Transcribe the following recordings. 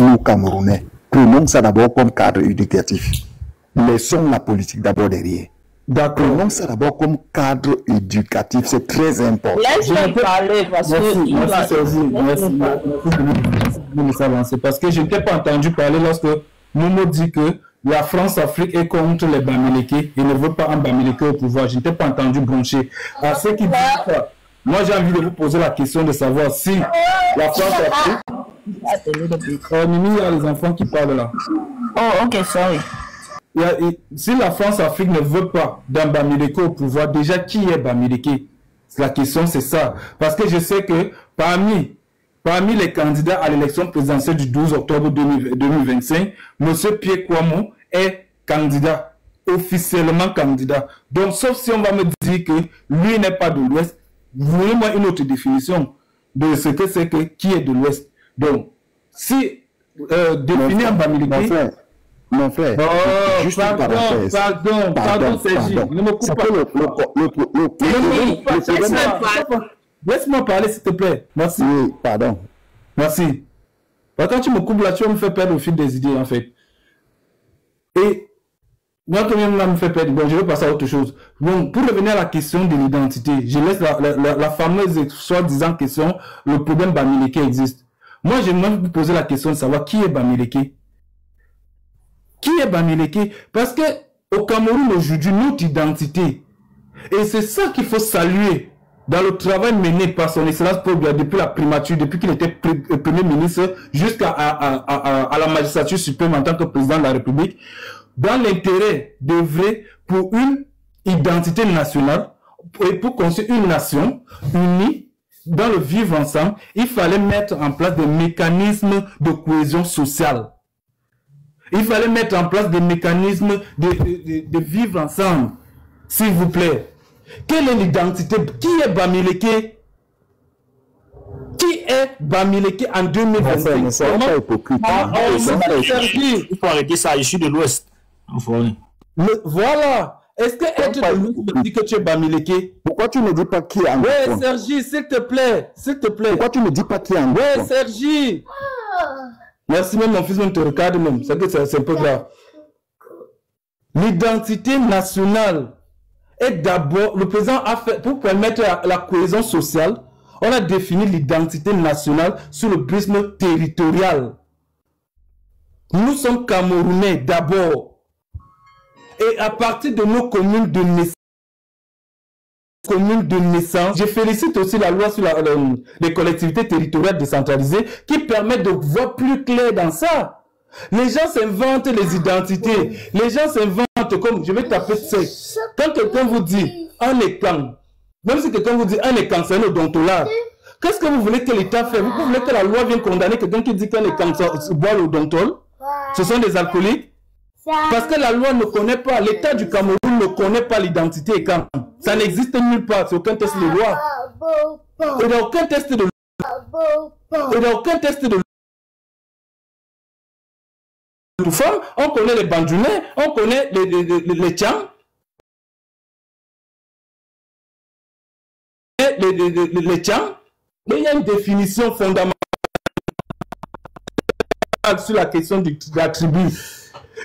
nous, Camerounais, prenons ça d'abord comme cadre éducatif. Laissons la politique d'abord derrière. Prenons ça d'abord comme cadre éducatif, c'est très important. Laisse-le parler parce que... Parce que je ne t'ai pas entendu parler lorsque Momo dit que la France-Afrique est contre les Bamileke et ne veut pas un Bamileke au pouvoir. Je ne t'ai pas entendu broncher. À ceux qui disent ça, moi j'ai envie de vous poser la question de savoir si la France-Afrique... Mimi, il y a les enfants qui parlent là. Oh, ok, sorry. Si la France-Afrique ne veut pas d'un Bamileke au pouvoir, déjà qui est Bamileke? La question c'est ça. Parce que je sais que parmi les candidats à l'élection présidentielle du 12 octobre 2025, M. Pierre Kouamouo est candidat, officiellement candidat. Donc, sauf si on va me dire que lui n'est pas de l'Ouest, voulez-moi une autre définition de ce que c'est que qui est de l'Ouest. Donc, si définir un Bamileke... Mon frère, juste pardon, Sergi, ne me coupe pas. Laisse-moi parler, s'il te plaît. Merci. Oui, pardon. Merci. Quand tu me coupes là, tu vas me faire perdre au fil des idées, en fait. Et moi, quand même, là, me fait perdre. Bon, je vais passer à autre chose. Bon, pour revenir à la question de l'identité, je laisse la fameuse soi-disant question, le problème Bamileke existe. Moi, j'aimerais vous poser la question de savoir qui est Bamileke. Qui est Bamileke? Parce que au Cameroun aujourd'hui, notre identité, et c'est ça qu'il faut saluer dans le travail mené par son excellence Paul Biya depuis la primature, depuis qu'il était premier ministre jusqu'à la magistrature suprême en tant que président de la République, dans l'intérêt d'œuvrer pour une identité nationale et pour construire une nation unie dans le vivre ensemble. Il fallait mettre en place des mécanismes de cohésion sociale. Il fallait mettre en place des mécanismes de vivre ensemble. S'il vous plaît. Quelle est l'identité? Qui est Bamileke? Qui est Bamileke en 2025? Ne soyons pas hypocrites. Il faut arrêter ça. Je suis de l'Ouest. Voilà. Est-ce que être de l'Ouest me dit que tu es Bamileke? Pourquoi tu ne dis pas qui est en Oui, Sergi, s'il te plaît. S'il te plaît. Pourquoi tu ne dis pas qui est en Oui, Sergi. Merci, même mon fils même te regarde même. C'est un peu grave. L'identité nationale est d'abord, le président a fait, pour permettre la cohésion sociale, on a défini l'identité nationale sous le prisme territorial. Nous sommes Camerounais d'abord. Et à partir de nos communes de naissance, je félicite aussi la loi sur les collectivités territoriales décentralisées qui permet de voir plus clair dans ça. Les gens s'inventent les identités. Les gens s'inventent comme, je vais taper sec. Quand quelqu'un vous dit un écran, même si quelqu'un vous dit un écran, c'est un odontologue, qu'est-ce que vous voulez que l'État fasse? Vous voulez que la loi vienne condamner quelqu'un qui dit qu'un écran boit l'odontologue? Ce sont des alcooliques? Parce que la loi ne connaît pas, l'État du Cameroun ne connaît pas l'identité et quand ça n'existe nulle part, c'est aucun test de loi. Il n'y a aucun test de loi. Il n'y a aucun test de loi. On connaît les Bandjounais, on connaît les Tchams, les Tchams, mais il y a une définition fondamentale sur la question de la tribu.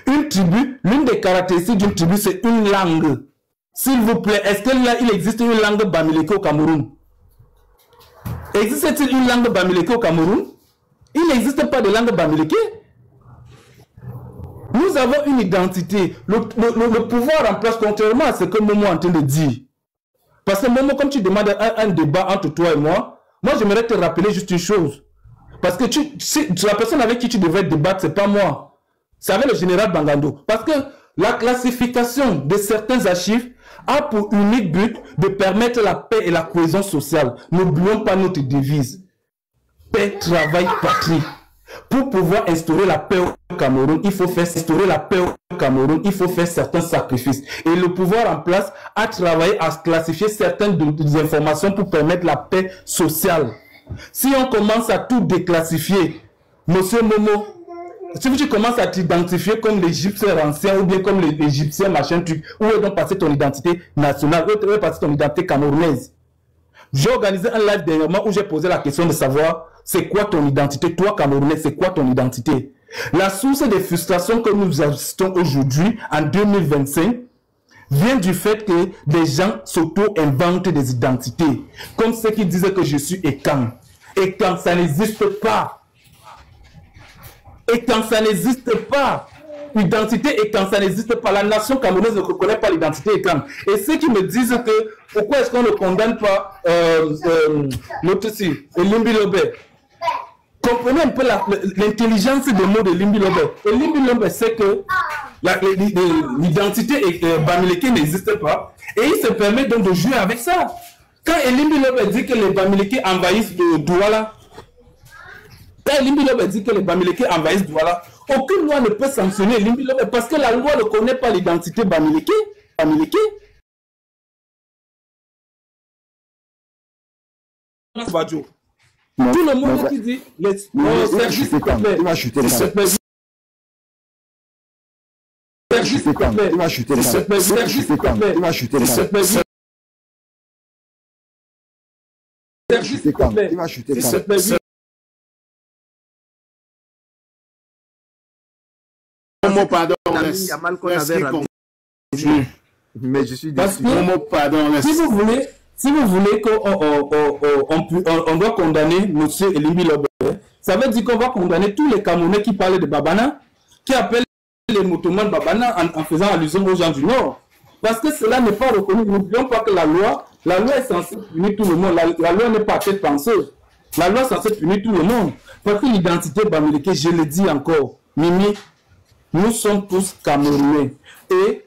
Une tribu, l'une des caractéristiques d'une tribu, c'est une langue. S'il vous plaît, est-ce qu'il existe une langue Bamileke au Cameroun? Existe-t-il une langue Bamileke au Cameroun? Il n'existe pas de langue Bamileke. Nous avons une identité. Le pouvoir en place, contrairement à ce que Momo est en train de dire. Parce que Momo, comme tu demandes un débat entre toi et moi j'aimerais te rappeler juste une chose. Parce que la personne avec qui tu devrais débattre, c'est pas moi. C'est avec le général Bangando. Parce que la classification de certains archives a pour unique but de permettre la paix et la cohésion sociale. N'oublions pas notre devise. Paix, travail, patrie. Pour pouvoir instaurer la paix au Cameroun, il faut faire instaurer la paix au Cameroun, il faut faire certains sacrifices. Et le pouvoir en place a travaillé à classifier certaines informations pour permettre la paix sociale. Si on commence à tout déclassifier, monsieur Momo, si tu commences à t'identifier comme l'Égyptien ancien ou bien comme l'Égyptien machin truc, où est donc passé ton identité nationale, où est passé ton identité camerounaise? J'ai organisé un live dernièrement où j'ai posé la question de savoir c'est quoi ton identité? Toi, Camerounais, c'est quoi ton identité? La source des frustrations que nous assistons aujourd'hui, en 2025, vient du fait que des gens s'auto-inventent des identités. Comme ceux qui disaient que je suis Ekan. Ekan, ça n'existe pas. Ekan, ça n'existe pas. Identité Ekan, ça n'existe pas. La nation camerounaise ne reconnaît pas l'identité Ekan. Et ceux qui me disent que pourquoi est-ce qu'on ne condamne pas l'autre ici, Limbi Lobé. Comprenez un peu l'intelligence des mots de Limbi Lobé. Et Limbi Lobé sait que l'identité Bamileke n'existe pas. Et il se permet donc de jouer avec ça. Quand Limbi Lobé dit que les Bamileke envahissent Douala, aucune loi ne peut sanctionner Limbi Lobé parce que la loi ne connaît pas l'identité Bamileke. Tout le monde qui dit il va chuter pardon, mais je suis déçu. Si vous voulez qu'on doit condamner M. Limbi Lobé, ça veut dire qu'on va condamner tous les Camerounais qui parlent de Babana, qui appellent les musulmans Babana en faisant allusion aux gens du Nord. Parce que cela n'est pas reconnu. N'oublions pas que la loi est censée punir tout le monde. La loi n'est pas tête penseuse. La loi est censée punir tout le monde. Parce que l'identité Bamileke, je le dis encore, Mimi, nous sommes tous Camerounais. Et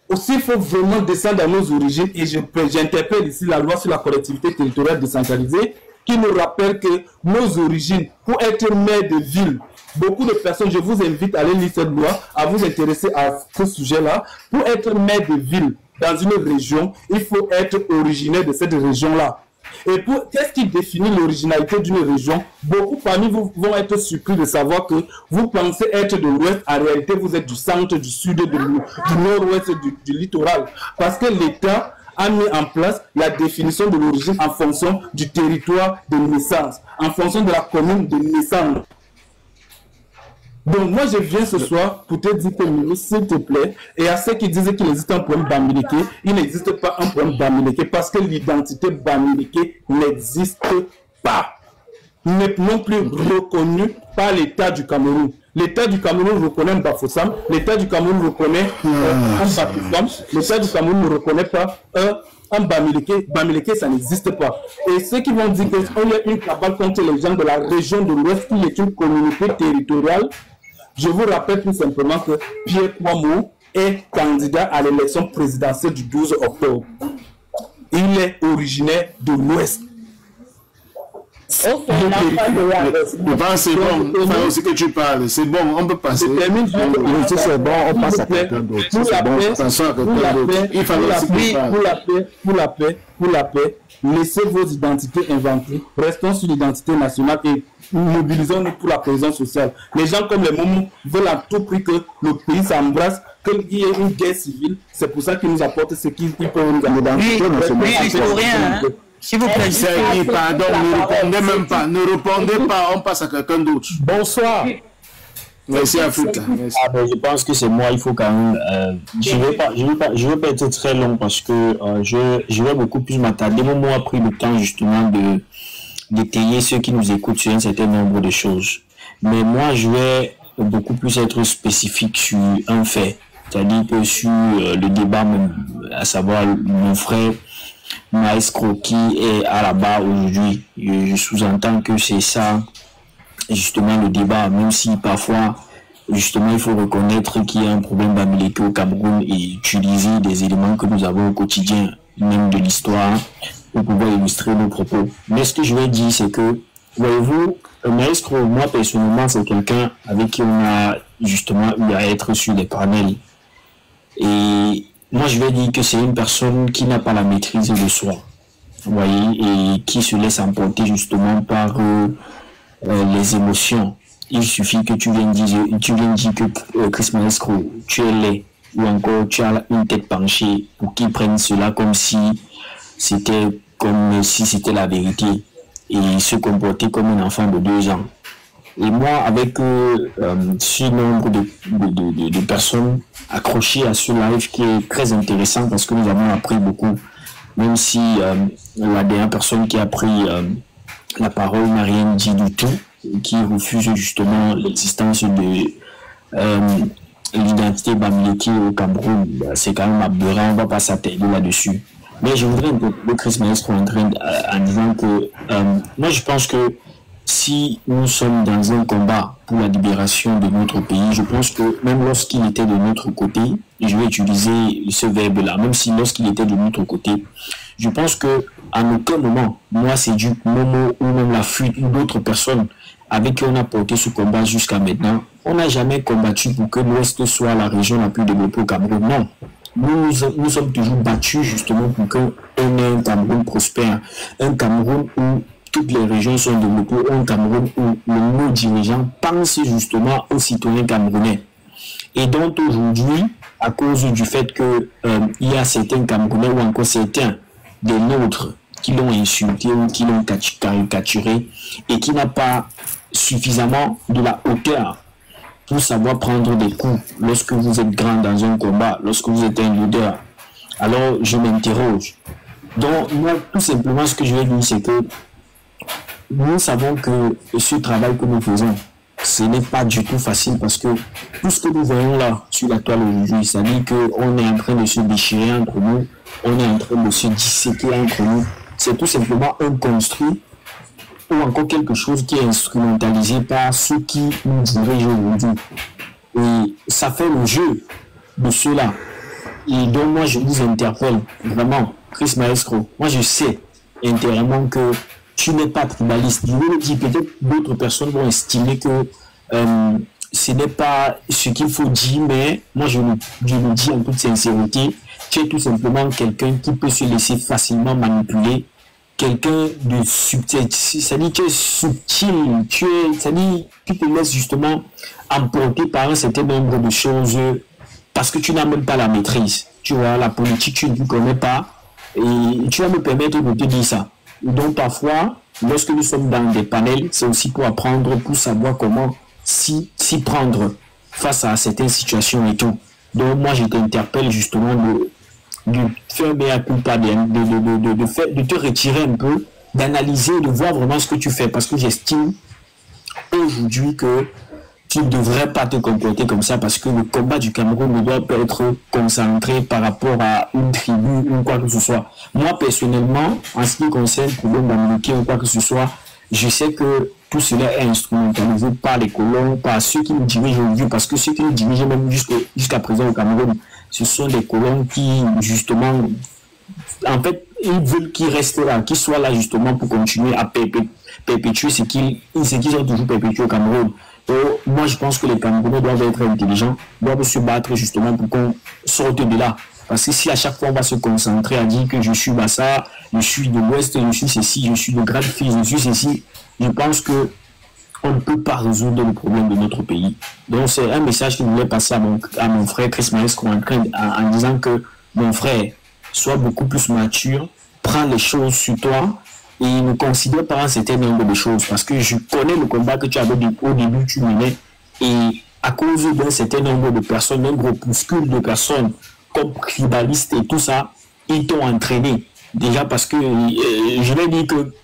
aussi, il faut vraiment descendre à nos origines. Et j'interpelle ici la loi sur la collectivité territoriale décentralisée qui nous rappelle que nos origines, pour être maire de ville, beaucoup de personnes, je vous invite à aller lire cette loi, à vous intéresser à ce sujet-là. Pour être maire de ville dans une région, il faut être originaire de cette région-là. Et qu'est-ce qui définit l'originalité d'une région? Beaucoup parmi vous vont être surpris de savoir que vous pensez être de l'ouest, en réalité vous êtes du centre, du sud, du nord-ouest, du littoral. Parce que l'État a mis en place la définition de l'origine en fonction du territoire de naissance, en fonction de la commune de naissance. Donc moi je viens ce soir pour te dire que s'il te plaît, et à ceux qui disent qu'il existe un problème Bamileke, il n'existe pas un problème Bamileke parce que l'identité Bamileke n'existe pas. N'est non plus reconnue par l'État du Cameroun. L'État du Cameroun reconnaît Bafoussam, l'État du Cameroun reconnaît un Bafoussam, l'État du Cameroun ne reconnaît pas un Bamileke. Bamileke, ça n'existe pas. Et ceux qui vont dire qu'il y a une cabale contre les gens de la région de l'Ouest qui est une communauté territoriale, je vous rappelle tout simplement que Pierre Kouamouo est candidat à l'élection présidentielle du 12 octobre. Il est originaire de l'Ouest. Je pense c'est bon. Il faut aussi que tu parles. C'est bon, on peut passer. C'est bon, on passe à quelqu'un d'autre. Pour la paix, laissez vos identités inventées. Restons sur l'identité nationale et mobilisons-nous pour la cohésion sociale. Les gens comme les Moumou veulent à tout prix que le pays s'embrasse, qu'il y ait une guerre civile. C'est pour ça qu'ils nous apportent ce qu'ils peuvent nous amener dans le rien. S'il vous plaît, pardon, ne répondez même pas. Ne répondez pas, on passe à quelqu'un d'autre. Bonsoir. Merci Africa. Je pense que c'est moi, il faut quand même. Je vais pas être très long parce que je vais beaucoup plus m'attarder. Mon mot a pris le temps justement d'étayer ceux qui nous écoutent sur un certain nombre de choses. Mais moi, je vais beaucoup plus être spécifique sur un fait. C'est-à-dire que sur le débat, à savoir mon frère Maestro qui est à la barre aujourd'hui, je sous-entends que c'est ça justement le débat, même si parfois justement il faut reconnaître qu'il y a un problème Bamileke au Cameroun et utiliser des éléments que nous avons au quotidien, même de l'histoire, pour pouvoir illustrer nos propos. Mais ce que je vais dire, c'est que, voyez-vous, Maestro, moi personnellement, c'est quelqu'un avec qui on a justement eu à être sur des panels. Et moi, je vais dire que c'est une personne qui n'a pas la maîtrise de soi, vous voyez, et qui se laisse emporter justement par les émotions. Il suffit que tu viennes dire que Chris Maestro, tu es laid, ou encore tu as une tête penchée, pour qu'ils prennent cela comme si c'était la vérité. et se comporter comme un enfant de 2 ans. Et moi, avec ce nombre de personnes accrochées à ce live qui est très intéressant parce que nous avons appris beaucoup, même si la dernière personne qui a pris la parole n'a rien dit du tout, qui refuse justement l'existence de l'identité Bamileke au Cameroun, c'est quand même aberrant, on ne va pas s'attarder là-dessus. Mais je voudrais interpeller Chris Maestro en disant que moi je pense que si nous sommes dans un combat pour la libération de notre pays, je pense que même lorsqu'il était de notre côté, et je vais utiliser ce verbe-là, même si lorsqu'il était de notre côté, je pense que à aucun moment, moi c'est du Momo ou même la fuite ou d'autres personnes avec qui on a porté ce combat jusqu'à maintenant, on n'a jamais combattu pour que l'Ouest soit la région la plus développée au Cameroun. Non. Nous sommes toujours battus justement pour qu'on ait un Cameroun prospère, un Cameroun où toutes les régions sont développées, un Cameroun où nos dirigeants pensent justement aux citoyens camerounais. Et donc aujourd'hui, à cause du fait qu'il y a certains Camerounais ou encore certains des nôtres qui l'ont insulté ou qui l'ont caricaturé et qui n'a pas suffisamment de la hauteur pour savoir prendre des coups lorsque vous êtes grand dans un combat, lorsque vous êtes un leader. Alors je m'interroge. Donc moi, tout simplement, ce que je vais dire, c'est que nous savons que ce travail que nous faisons, ce n'est pas du tout facile parce que tout ce que nous voyons là sur la toile aujourd'hui, ça dit qu'on est en train de se déchirer entre nous, on est en train de se disséquer entre nous. C'est tout simplement un construit ou encore quelque chose qui est instrumentalisé par ceux qui nous dirigent aujourd'hui. Et ça fait le jeu de ceux-là. Et donc moi je vous interpelle vraiment, Chris Maestro, moi je sais intérieurement que tu n'es pas tribaliste. Je vous le dis, peut-être d'autres personnes vont estimer que ce n'est pas ce qu'il faut dire, mais moi je le dis en toute sincérité, tu es tout simplement quelqu'un qui peut se laisser facilement manipuler, quelqu'un de subtil, c'est-à-dire tu es subtil, c'est-à-dire tu te laisses justement emporter par un certain nombre de choses parce que tu n'as même pas la maîtrise. Tu vois, la politique, tu ne connais pas et tu vas me permettre de te dire ça. Donc parfois, lorsque nous sommes dans des panels, c'est aussi pour apprendre, pour savoir comment s'y prendre face à certaines situations et tout. Donc moi, je t'interpelle justement de faire mea culpa, de te retirer un peu, d'analyser, de voir vraiment ce que tu fais. Parce que j'estime aujourd'hui que tu ne devrais pas te comporter comme ça parce que le combat du Cameroun ne doit pas être concentré par rapport à une tribu ou quoi que ce soit. Moi, personnellement, en ce qui concerne le problème d'Américain ou quoi que ce soit, je sais que tout cela est instrumentalisé par les colons, par ceux qui nous dirigent aujourd'hui, parce que ceux qui nous dirigent même jusqu'à présent au Cameroun, ce sont des colons qui, justement, en fait, ils veulent qu'ils restent là, qu'ils soient là justement pour continuer à perpétuer ce qu'ils ont toujours perpétué au Cameroun. Moi, je pense que les Camerounais doivent être intelligents, doivent se battre justement pour qu'on sorte de là. Parce que si à chaque fois on va se concentrer à dire que je suis Bassa, je suis de l'Ouest, je suis ceci, je suis de Grande-Fils, je suis ceci, je pense que on ne peut pas résoudre le problème de notre pays. Donc c'est un message que je voulais passer à mon frère Chris Maestro en disant que mon frère, sois beaucoup plus mature, prends les choses sur toi, et ne considère pas un certain nombre de choses parce que je connais le combat que tu avais au début, tu menais, et à cause d'un certain nombre de personnes, un groupuscule de personnes comme tribalistes et tout ça, ils t'ont entraîné. Déjà parce que je vais dire que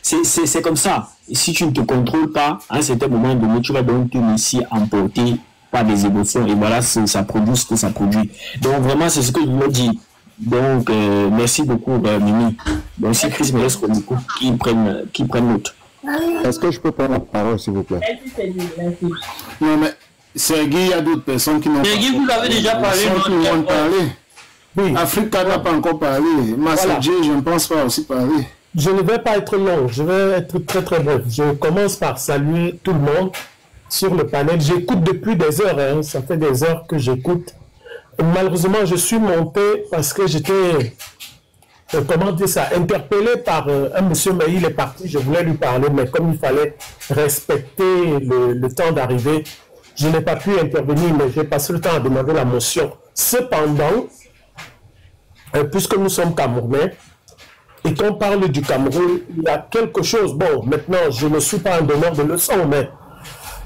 c'est comme ça. Si tu ne te contrôles pas, à un certain moment donné, tu vas donc te laisser emporter par des émotions et voilà, ça produit ce que ça produit. Donc vraiment, c'est ce que je voulais dire. Donc, merci beaucoup, Mimi. Donc, si Chris me laisse qui prennent note. Est-ce que je peux prendre la parole, s'il vous plaît? Non, mais Sergei, il y a d'autres personnes qui n'ont pas parlé. Vous l'avez déjà parlé. Qui vont parler. Oui. Africa n'a pas encore parlé. Massadji, je ne pense pas aussi parler. Je ne vais pas être long. Je vais être très très bref. Je commence par saluer tout le monde sur le panel. J'écoute depuis des heures. Hein. Ça fait des heures que j'écoute. Malheureusement, je suis monté parce que j'étais, comment dire ça, interpellé par un monsieur, mais il est parti, je voulais lui parler, mais comme il fallait respecter le temps d'arrivée, je n'ai pas pu intervenir, mais j'ai passé le temps à demander la motion. Cependant, puisque nous sommes Camerounais, Et quand on parle du Cameroun, il y a quelque chose. Bon, maintenant, je ne suis pas un donneur de leçons, mais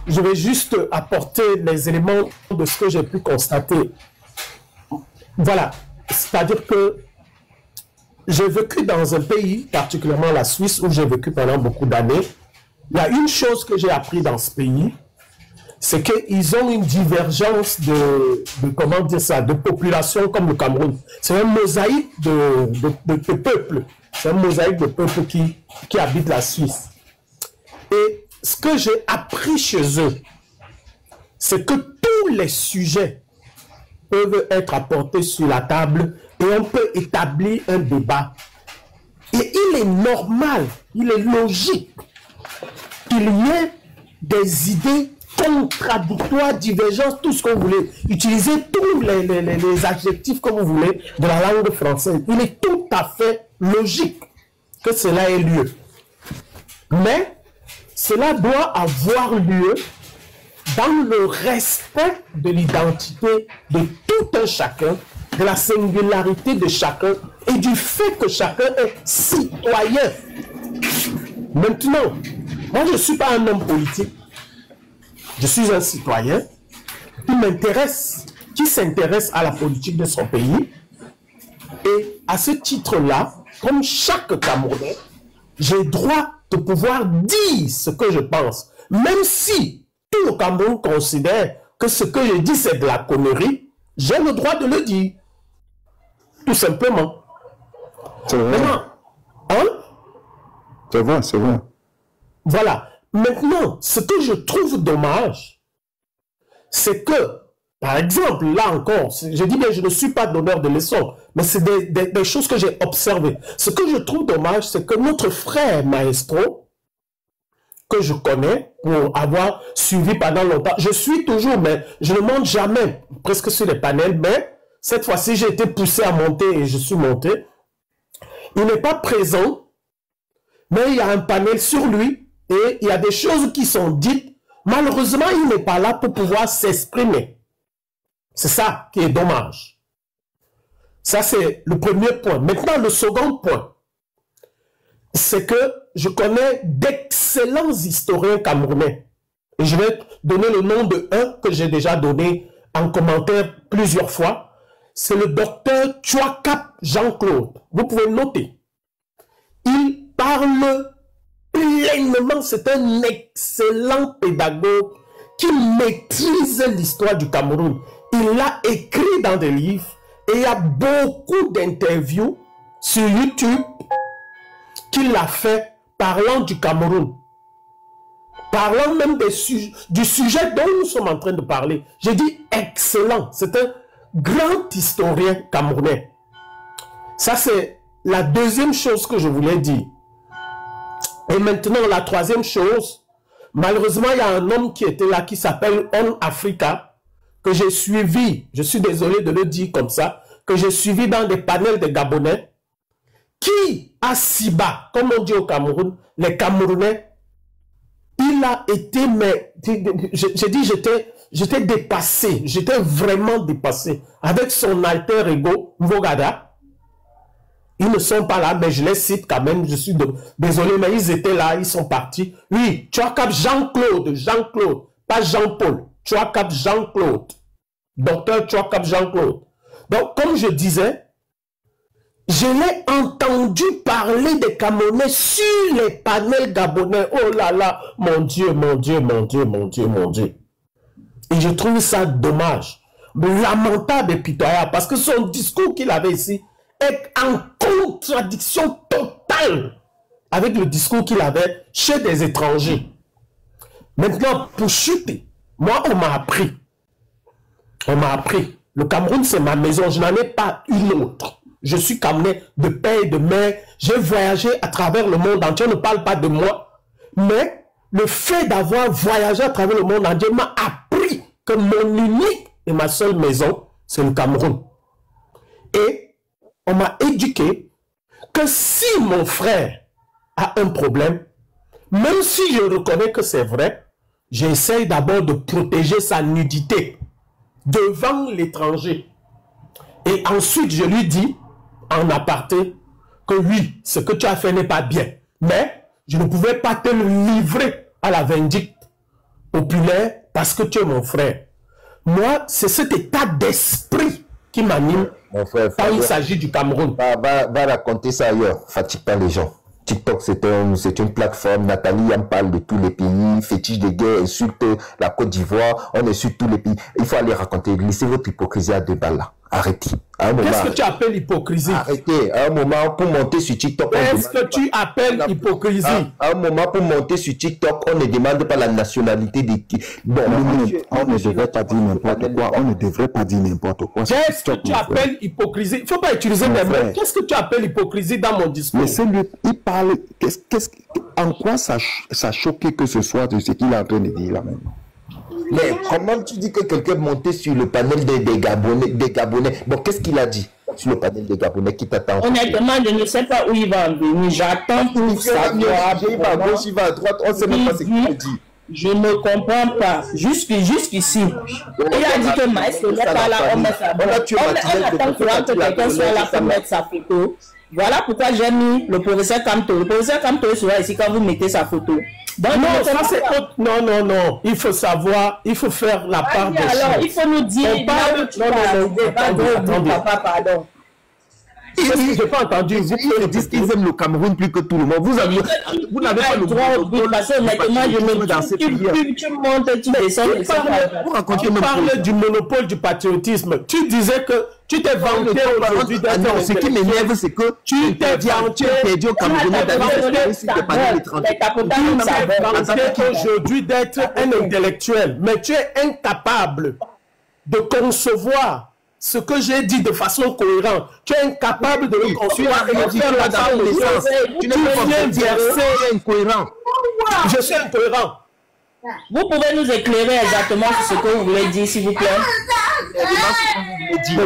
je vais juste apporter les éléments de ce que j'ai pu constater. Voilà. C'est-à-dire que j'ai vécu dans un pays, particulièrement la Suisse, où j'ai vécu pendant beaucoup d'années. Il y a une chose que j'ai appris dans ce pays, c'est qu'ils ont une divergence de comment dire ça, de population comme le Cameroun. C'est un mosaïque de peuples. C'est un mosaïque de peuples qui habitent la Suisse. Et ce que j'ai appris chez eux, c'est que tous les sujets peuvent être apportés sur la table et on peut établir un débat. Et il est normal, il est logique qu'il y ait des idées contradictoires, divergences, tout ce que vous voulez. Utilisez tous les adjectifs que vous voulez de la langue française. Il est tout à fait logique que cela ait lieu. Mais cela doit avoir lieu dans le respect de l'identité de tout un chacun, de la singularité de chacun et du fait que chacun est citoyen. Maintenant, moi je ne suis pas un homme politique, je suis un citoyen qui m'intéresse, qui s'intéresse à la politique de son pays. Et à ce titre-là, comme chaque Camerounais, j'ai droit de pouvoir dire ce que je pense. Même si tout le Cameroun considère que ce que je dis c'est de la connerie, j'ai le droit de le dire. Tout simplement. C'est vrai. Maintenant, hein? C'est vrai, c'est vrai. Voilà. Maintenant, ce que je trouve dommage, c'est que, par exemple, là encore, je dis bien, je ne suis pas donneur de leçons, mais c'est des choses que j'ai observées. Ce que je trouve dommage, c'est que notre frère Maestro, que je connais, pour avoir suivi pendant longtemps, je suis toujours, mais je ne monte jamais, presque sur les panels, mais cette fois-ci, j'ai été poussé à monter et je suis monté. Il n'est pas présent, mais il y a un panel sur lui et il y a des choses qui sont dites. Malheureusement, il n'est pas là pour pouvoir s'exprimer. C'est ça qui est dommage. Ça, c'est le premier point. Maintenant, le second point, c'est que je connais d'excellents historiens camerounais. Et je vais donner le nom de un que j'ai déjà donné en commentaire plusieurs fois. C'est le docteur Chouakap Jean-Claude. Vous pouvez noter. Il parle pleinement, c'est un excellent pédagogue qui maîtrise l'histoire du Cameroun. Il l'a écrit dans des livres et il y a beaucoup d'interviews sur YouTube qu'il a fait parlant du Cameroun. Parlant même du sujet dont nous sommes en train de parler. J'ai dit excellent, c'est un grand historien camerounais. Ça, c'est la deuxième chose que je voulais dire. Et maintenant, la troisième chose, malheureusement, il y a un homme qui était là, qui s'appelle On Africa, que j'ai suivi, je suis désolé de le dire comme ça, que j'ai suivi dans des panels de Gabonais, qui, à Siba, comme on dit au Cameroun, les Camerounais, il a été, mais, j'ai dit, j'étais dépassé, j'étais vraiment dépassé, avec son alter ego, Mvogada. Ils ne sont pas là, mais je les cite quand même, je suis désolé, mais ils étaient là, ils sont partis. Oui, Chouakap Jean-Claude, pas Jean-Paul, Chouakap Jean-Claude, docteur Chouakap Jean-Claude. Donc, comme je disais, je l'ai entendu parler des Camerounais sur les panels gabonais. Oh là là, mon Dieu, mon Dieu, mon Dieu, mon Dieu, mon Dieu. Et je trouve ça dommage, lamentable et pitoyable, parce que son discours qu'il avait ici est en contradiction totale avec le discours qu'il avait chez des étrangers. Maintenant, pour chuter, moi, on m'a appris. On m'a appris. Le Cameroun, c'est ma maison. Je n'en ai pas une autre. Je suis Camerounais de père et de mère. J'ai voyagé à travers le monde entier. On ne parle pas de moi. Mais le fait d'avoir voyagé à travers le monde entier m'a appris que mon unique et ma seule maison, c'est le Cameroun. Et on m'a éduqué que si mon frère a un problème, même si je reconnais que c'est vrai, j'essaye d'abord de protéger sa nudité devant l'étranger. Et ensuite, je lui dis, en aparté, que oui, ce que tu as fait n'est pas bien. Mais je ne pouvais pas te le livrer à la vindicte populaire parce que tu es mon frère. Moi, c'est cet état d'esprit qui m'anime quand il s'agit du Cameroun. Va raconter ça ailleurs. Fatigue pas les gens. TikTok, c'est une plateforme. Nathalie en parle de tous les pays. Fétiche de guerre, insulte la Côte d'Ivoire. On insulte tous les pays. Il faut aller raconter. Laissez votre hypocrisie à 2 balles là. Arrêtez. Qu'est-ce que tu appelles hypocrisie? Arrêtez. À un moment, pour monter sur TikTok... Qu'est-ce que tu appelles hypocrisie? À un moment, pour monter sur TikTok, on ne demande pas la nationalité des... Bon, on ne devrait pas dire n'importe quoi. On ne devrait pas dire n'importe quoi. Qu'est-ce que tu appelles hypocrisie? Il ne faut pas utiliser des mots. Qu'est-ce que tu appelles hypocrisie dans mon discours? Laissez-lui, il parle... En quoi ça choqué que ce soit de ce qu'il est en train de dire là maintenant? Mais comment tu dis que quelqu'un montait sur le panel des Gabonais? Bon, qu'est-ce qu'il a dit sur le panel des Gabonais qui t'attend? Honnêtement, je ne sais pas où il va en venir. J'attends pour savoir. Il va à gauche, il va à droite, on ne sait même pas ce qu'il dit. Je ne comprends pas. Jusqu'ici. Il a dit que Maestro n'est pas là, on met sa photo. On attend que quelqu'un soit là pour mettre sa photo. Voilà pourquoi j'ai mis le professeur Kamto. Le professeur Kamto sera ici quand vous mettez sa photo. Donc, non. Il faut savoir, il faut faire la part des choses. Alors, il faut nous dire. Pardon. Je n'ai pas entendu. Ils disent qu'ils aiment le Cameroun plus que tout le monde. Vous n'avez pas le droit. Tu montes, tu descends. Tu parles du monopole du patriotisme. Tu disais que tu t'es vanté aujourd'hui d'être un ce qui m'énerve, c'est que tu t'es vanté au Camerounais aujourd'hui d'être un intellectuel. Mais tu es incapable de concevoir ce que j'ai dit de façon cohérente. Tu es incapable de le construire et de faire la part des sens. Tu viens verser incohérent. Je suis incohérent. Vous pouvez nous éclairer exactement sur ce que vous voulez dire, s'il vous plaît?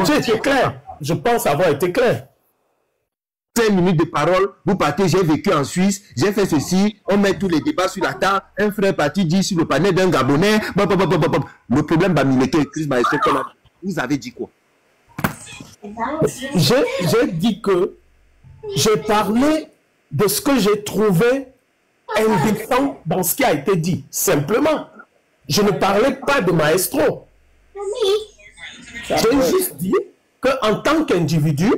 J'ai été clair. Je pense avoir été clair. 5 minutes de parole, vous partez, j'ai vécu en Suisse, j'ai fait ceci, on met tous les débats sur la table, un frère parti dit sur le panel d'un Gabonais, le problème Bamileke, Chris Maestro, vous avez dit quoi? J'ai dit que j'ai parlé de ce que j'ai trouvé indécent dans ce qui a été dit. Simplement, je ne parlais pas de Maestro. J'ai juste dit qu'en tant qu'individu,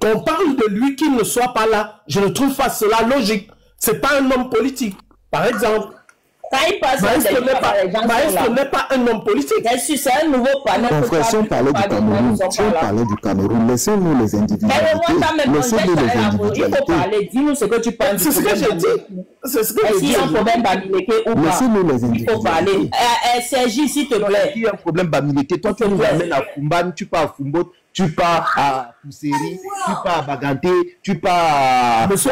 qu'on parle de lui qu'il ne soit pas là, je ne trouve pas cela logique. Ce n'est pas un homme politique. Par exemple, Maestro n'est pas un homme politique. C'est un nouveau panel. Mon frère, si on parlait du Cameroun, laissez-nous les individualités. Laissez-nous les individualités. Dis-nous ce que tu penses. C'est ce que j'ai dit. C'est ce que j'ai dit. S'il y a un problème Bamileke ou pas, laissez-nous les individualités. Il faut parler. Sergi, s'il te plaît. Il y a un problème Bamileke. Toi, tu nous amènes à Fumban, tu pars à Fumbot, tu pars à Pousseri, tu pars à Baganté, tu pars à... Monsieur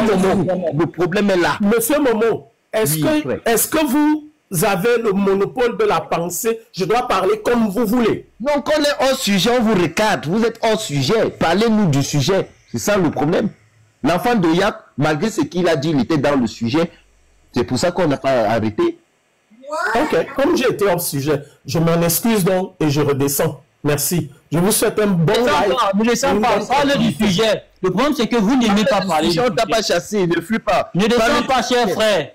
Momo, le problème est là. Monsieur Momo, est-ce que vous avez le monopole de la pensée? Je dois parler comme vous voulez. Donc, on est hors sujet, on vous recadre. Vous êtes hors sujet. Parlez-nous du sujet. C'est ça le problème. L'enfant de Yak, malgré ce qu'il a dit, il était dans le sujet. C'est pour ça qu'on n'a pas arrêté. Ok, comme j'ai été hors sujet, je m'en excuse donc et je redescends. Merci. Je vous souhaite un bon live. Ne descends pas, parle du sujet. Le problème, c'est que vous n'aimez pas parler. On t'a pas chassé, ne fuis pas. Ne descends pas, cher frère.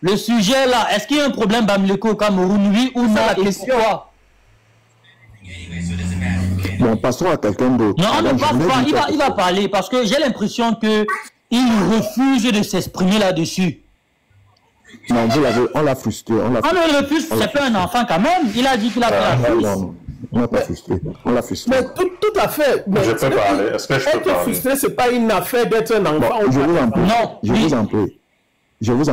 Le sujet là, est-ce qu'il y a un problème Bamileke au Cameroun, oui ou non? La question. Bon, passons à quelqu'un d'autre. Non, on ne passe pas. Il va parler parce que j'ai l'impression qu'il refuse de s'exprimer là-dessus. Non, on l'a frustré. On le refuse, c'est pas un enfant quand même. Il a dit qu'il a fait la frustré. On l'a pas frustré. On l'a frustré. Mais tout à fait. Mais je peux parler. Est-ce que je peux parler? Frustré, c'est pas une affaire d'être un enfant. Bon, je vous en prie. Non. Je vous en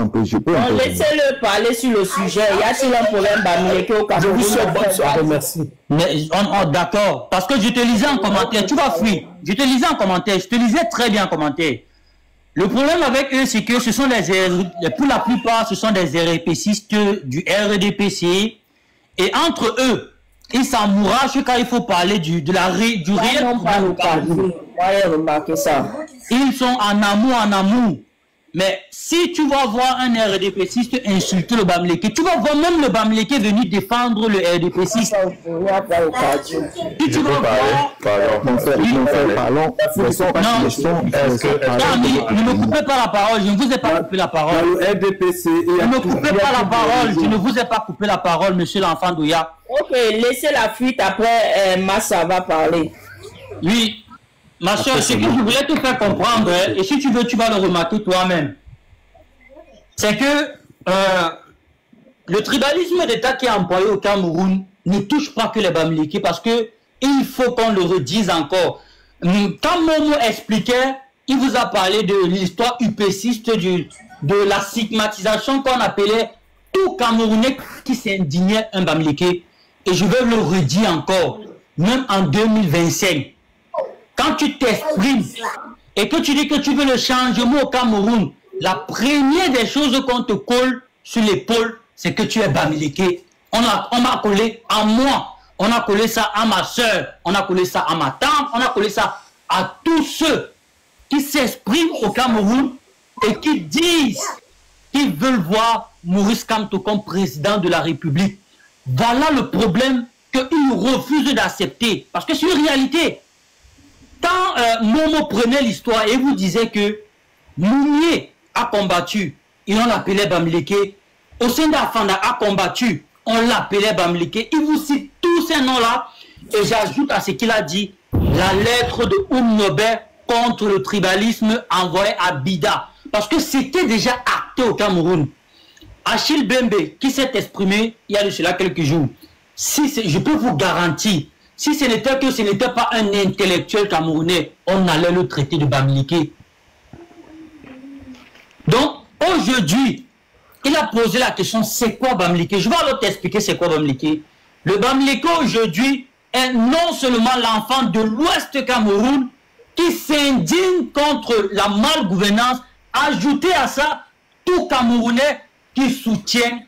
prie. Je peux laissez-le parler sur le sujet. Y a-t-il un problème Bamileke au Cameroun? Je vous souhaite bonne soirée, merci. Mais d'accord. Parce que je te lisais en commentaire. Tu vas fuir. Je te lisais en commentaire. Je te lisais très bien en commentaire. Le problème avec eux, c'est que ce sont pour la plupart, ce sont des RPCistes du RDPC. Et entre eux, ils s'amourachent quand il faut parler du réel problème. Moi, j'ai remarqué ça. Ils sont en amour. Mais si tu vas voir un RDPCiste insulter le Bamileke, tu vas voir même le Bamileke venir défendre le RDPCiste. Si tu vas voir... Ne me coupez pas la parole, je ne vous ai pas coupé la parole. Ne me coupez pas la parole, je ne vous ai pas coupé la parole, monsieur l'enfant d'Ouya. Ok, laissez la fuite, après Massa va parler. Oui. Ma soeur, ce que je voulais te faire comprendre, et si tu veux, tu vas le remarquer toi-même, c'est que le tribalisme d'État qui est employé au Cameroun ne touche pas que les Bamileke, parce que il faut qu'on le redise encore. Quand Momo expliquait, il vous a parlé de l'histoire upéciste, de la stigmatisation qu'on appelait tout Camerounais qui s'indignait un Bamileke. Et je vais le redire encore, même en 2025. Quand tu t'exprimes et que tu dis que tu veux le changement au Cameroun, la première des choses qu'on te colle sur l'épaule, c'est que tu es Bamileke. On m'a collé à moi, on a collé ça à ma soeur, on a collé ça à ma tante, on a collé ça à tous ceux qui s'expriment au Cameroun et qui disent qu'ils veulent voir Maurice Kamto comme président de la République. Voilà le problème qu'ils refusent d'accepter. Parce que c'est une réalité. Quand Momo prenait l'histoire et vous disait que Mounier a combattu, et on l'appelait Bamileke, Osenda Fanda a combattu, on l'appelait Bamileke, il vous cite tous ces noms-là, et j'ajoute à ce qu'il a dit, la lettre de Nobel contre le tribalisme envoyée à Bida, parce que c'était déjà acté au Cameroun. Achille Bembe, qui s'est exprimé il y a de cela quelques jours, je peux vous garantir, si ce n'était que ce n'était pas un intellectuel camerounais, on allait le traiter de Bamileke. Donc, aujourd'hui, il a posé la question, c'est quoi Bamileke? Je vais alors t'expliquer c'est quoi Bamileke. Le Bamileke aujourd'hui est non seulement l'enfant de l'Ouest Cameroun qui s'indigne contre la malgouvernance, ajouté à ça, tout Camerounais qui soutient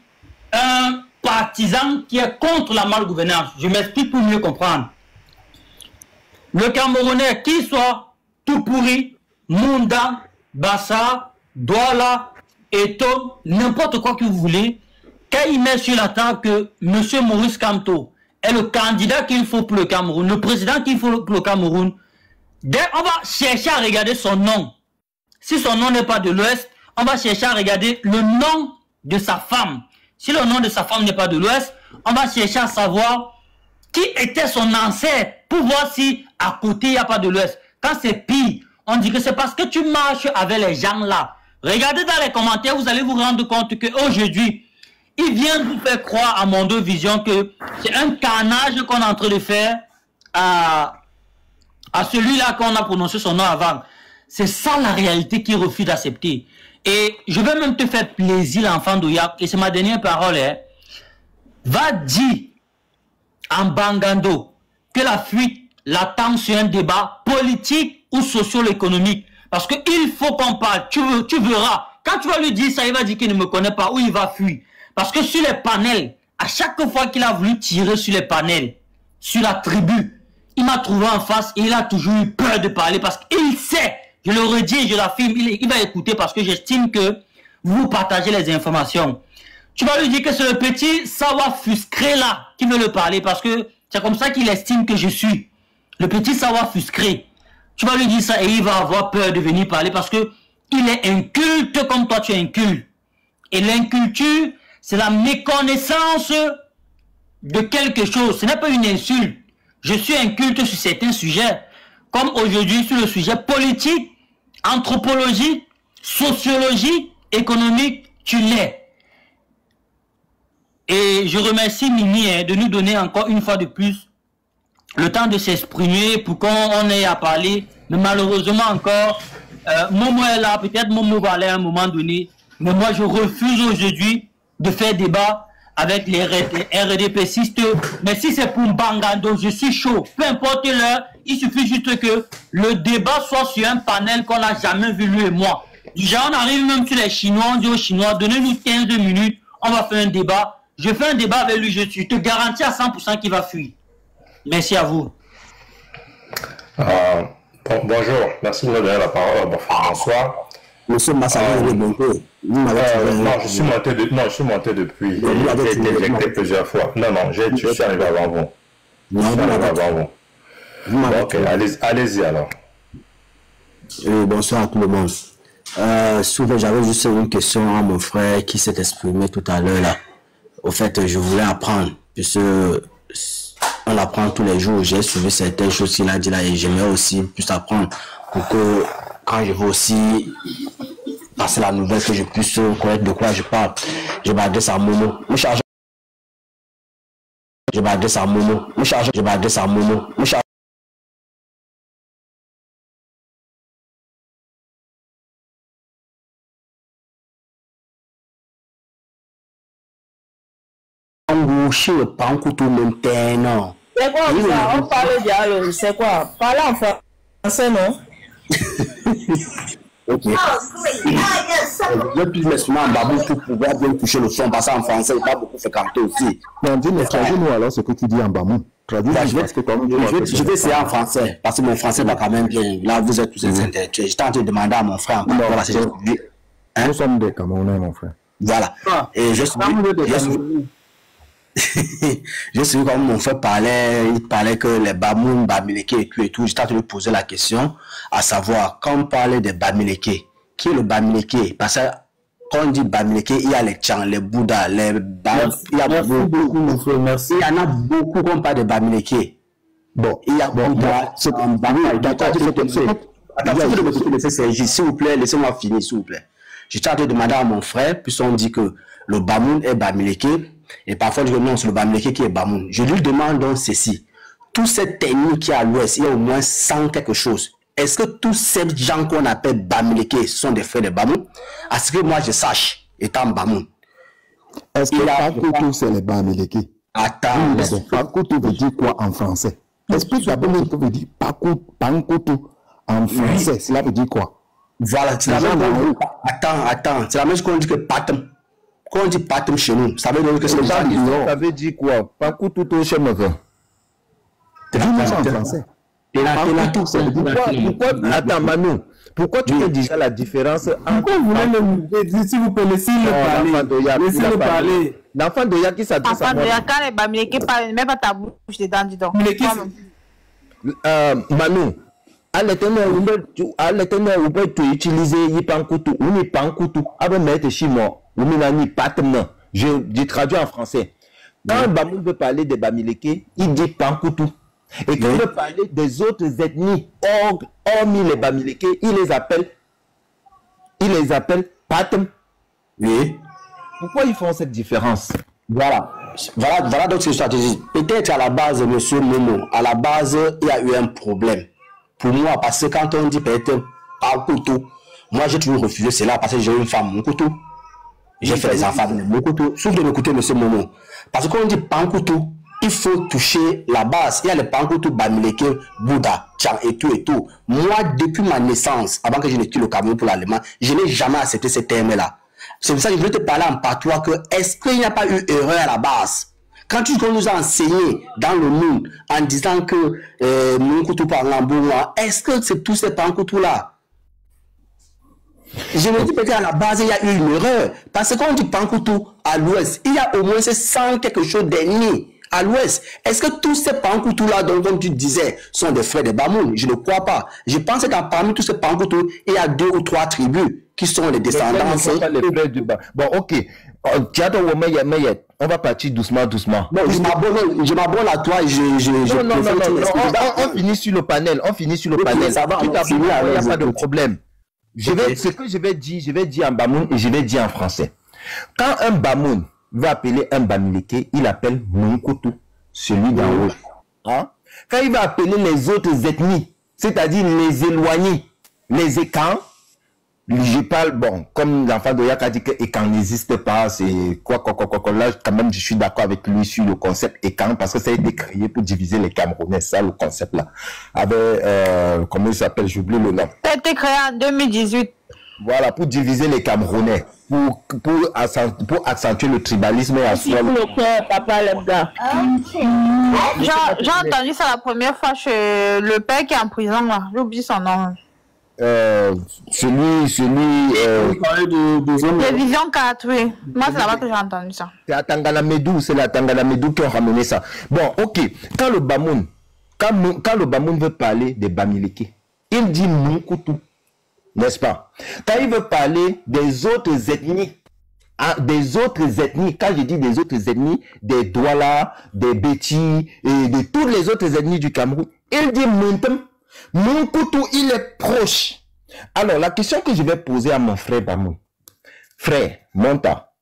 un partisan qui est contre la malgouvernance. Je m'explique pour mieux comprendre. Le Camerounais, qu'il soit tout pourri, Munda, Bassa, Douala, Eton, n'importe quoi que vous voulez, quand il met sur la table que M. Maurice Kamto est le candidat qu'il faut pour le Cameroun, le président qu'il faut pour le Cameroun, on va chercher à regarder son nom. Si son nom n'est pas de l'Ouest, on va chercher à regarder le nom de sa femme. Si le nom de sa femme n'est pas de l'Ouest, on va chercher à savoir qui était son ancêtre pour voir si à côté il n'y a pas de l'Ouest. Quand c'est pire, on dit que c'est parce que tu marches avec les gens là. Regardez dans les commentaires, vous allez vous rendre compte qu'aujourd'hui, il vient vous faire croire à Mondo Vision que c'est un carnage qu'on est en train de faire à celui-là qu'on a prononcé son nom avant. C'est ça la réalité qu'il refuse d'accepter. Et je vais même te faire plaisir, l'enfant d'Ouya, et c'est ma dernière parole, hein. Va dire en Bangando que la fuite l'attend sur un débat politique ou socio-économique. Parce qu'il faut qu'on parle, tu verras. Quand tu vas lui dire ça, il va dire qu'il ne me connaît pas ou il va fuir. Parce que sur les panels, à chaque fois qu'il a voulu tirer sur les panels, sur la tribu, il m'a trouvé en face et il a toujours eu peur de parler parce qu'il sait. Je le redis et je l'affirme, il va écouter parce que j'estime que vous partagez les informations. Tu vas lui dire que c'est le petit Sawa Fuscré là qui veut le parler parce que c'est comme ça qu'il estime que je suis. Le petit Sawa Fuscré. Tu vas lui dire ça et il va avoir peur de venir parler parce que il est inculte comme toi tu es inculte. Et l'inculture, c'est la méconnaissance de quelque chose. Ce n'est pas une insulte. Je suis inculte sur certains sujets. Comme aujourd'hui sur le sujet politique, anthropologie, sociologie, économique, tu l'es. Et je remercie Mimi de nous donner encore une fois de plus le temps de s'exprimer pour qu'on ait à parler. Mais malheureusement encore, Momo est là, peut-être Momo va aller à un moment donné. Mais moi je refuse aujourd'hui de faire débat avec les RDPcistes. Mais si c'est pour Bangando, je suis chaud. Peu importe l'heure, il suffit juste que le débat soit sur un panel qu'on n'a jamais vu lui et moi. Déjà on arrive même sur les Chinois, on dit aux Chinois, donnez-nous 15 minutes, on va faire un débat. Je fais un débat avec lui, je te garantis à 100% qu'il va fuir. Merci à vous. Bonjour, merci de me donner la parole. Bonsoir. Monsieur Massala est monté. Non, je suis monté depuis. J'ai été éjecté plusieurs fois. Non, je suis arrivé avant vous. Je suis arrivé avant vous. Ok, allez-y alors. Bonsoir à tout le monde. Souvent, j'avais juste une question à mon frère qui s'est exprimé tout à l'heure là. Au fait, je voulais apprendre, puisque on apprend tous les jours. J'ai suivi certaines choses qu'il a dit là et j'aimerais aussi plus apprendre pour que quand je veux aussi passer la nouvelle, que je puisse connaître de quoi je parle. Je m'adresse à Momo. Je m'adresse à Momo. Je m'adresse à Momo. Embaucher le pancoutou maintenant. C'est quoi ça? On parle dialogue, c'est quoi? Parler en français, non? Ok. Je puis m'exprimer en babou pour pouvoir bien toucher le son, parce qu'en français, il pas beaucoup fréquenté aussi. Non, dis, mais traduis-nous alors ce que tu dis en bamou. Je vais essayer en français, parce que mon français va quand même bien. Là, vous êtes tous les intellectuels. J'étais en train de demander à mon frère. Nous sommes des Camerounais, mon frère. Voilà. Et je suis comme mon frère parlait, il parlait que les Bamoun, Bamileke et tout. J'étais en train de poser la question, à savoir, quand on parlait des Bamileke, qui est le Bamileke? Parce que quand on dit Bamileke, il y a les Tchang, les Bouddhas, les il y a beaucoup, mon frère, merci. Il y en a beaucoup qu'on parle de Bamileke. Bon, il y a Bouddha, c'est un Bamileke. D'accord, s'il vous plaît, laissez-moi finir, s'il vous plaît. J'étais en train de demander à mon frère, puis on dit que le Bamoun est Bamileke. Et parfois, je dis non, c'est le Bamileke qui est Bamoun. Je lui demande donc ceci. Tous ces techniques qui y a à l'ouest, il y a au moins 100 quelque chose. Est-ce que tous ces gens qu'on appelle Bamileke sont des frères de Bamoun? À ce que moi je sache, étant Bamoun. Est-ce que Pankoutou, c'est les Bamileke? Attends. Pankoutou veut dire quoi en français? Est-ce que Pankoutou veut dire Pankoutou en français? Cela veut dire quoi? Voilà, c'est la même chose. Attends. C'est la même chose qu'on dit que Patem. Quand on dit Patem chez nous, ça veut dire que c'est le ça veut dire quoi? Pankoutou chez moi. Dis-nous ça en français. Pourquoi, attends, Manu, pourquoi tu fais déjà la différence entre... Pourquoi vous voulez le... S'il vous plaît, laissez-le parler. L'enfant de Yaki s'adresse à moi. L'enfant de Yaki, quand les Bamileke parlent, mets pas ta bouche dedans, dis donc. Manu, à l'éternel, vous pouvez utiliser Yipankoutou, ou Nipankoutou, avant de mettre chez moi, ou Minani Patem. Je traduis en français. Quand un Bamoun veut parler des Bamileke, il dit Pankoutou. Et quand il veut parler des autres ethnies, hormis les Bamileke, il les appelle Patem. Oui. Pourquoi ils font cette différence? Voilà donc c'est une stratégie. Peut-être à la base, monsieur Momo, à la base, il y a eu un problème. Pour moi, parce que quand on dit peut-être Pankoutou, moi j'ai toujours refusé cela parce que j'ai une femme, mon couteau. J'ai fait les enfants, mon couteau. Sauf de m'écouter, monsieur Momo. Parce que quand on dit Pankoutou, il faut toucher la base. Il y a les Pankoutou, Bamileke, Bouddha, Tchang et tout. Moi, depuis ma naissance, avant que je ne quitte le Cameroun pour l'allemand, je n'ai jamais accepté ces termes-là. C'est pour ça que je voulais te parler en patois que est-ce qu'il n'y a pas eu erreur à la base? Quand tu nous as enseigné dans le monde en disant que mon couteau par l'ambour, est-ce que c'est tous ces Pankoutou-là? Je me dis peut-être à la base, il y a eu une erreur. Parce que quand on dit Pankoutou à l'ouest, il y a au moins 100 quelque chose d'ennemis à l'ouest. Est-ce que tous ces Pankoutou-là, comme tu disais, sont des frères de Bamoun? Je ne crois pas. Je pense que parmi tous ces Pankoutou, il y a 2 ou 3 tribus qui sont les descendants. Bon, ok. On va partir doucement. Bon, je m'abonne à toi et non. On finit sur le panel. Ça va, il n'y a pas de problème. Ce que je vais dire en Bamoun et je vais dire en français. Quand un Bamoun va appeler un Bamileke, il appelle Monkoutou, celui d'en haut. Hein? Quand il va appeler les autres ethnies, c'est-à-dire les éloignés, les écans, je parle, bon, comme l'enfant de Yak a dit que écan n'existe pas, c'est quoi, là, quand même, je suis d'accord avec lui sur le concept écan, parce que ça a été créé pour diviser les Camerounais, ça, le concept là. Avec, comment il s'appelle, j'oublie le nom. Ça a été créé en 2018. Voilà, pour diviser les Camerounais, pour accentuer le tribalisme et asseoir J'ai entendu ça la première fois chez le père qui est en prison là. J'ai oublié son nom. Division 4, oui. Moi, c'est là-bas que j'ai entendu ça. C'est à Tangana-Medou, c'est la Tangana-Medou qui ont ramené ça. Bon, ok. Quand le Bamoun veut parler des Bamileke, il dit Moukoutou, n'est-ce pas? Quand il veut parler des autres ethnies, quand je dis des autres ethnies, des Douala, des Béti et de toutes les autres ethnies du Cameroun, il dit Moukoutou, il est proche. Alors, la question que je vais poser à mon frère Bamoun, frère, Monta,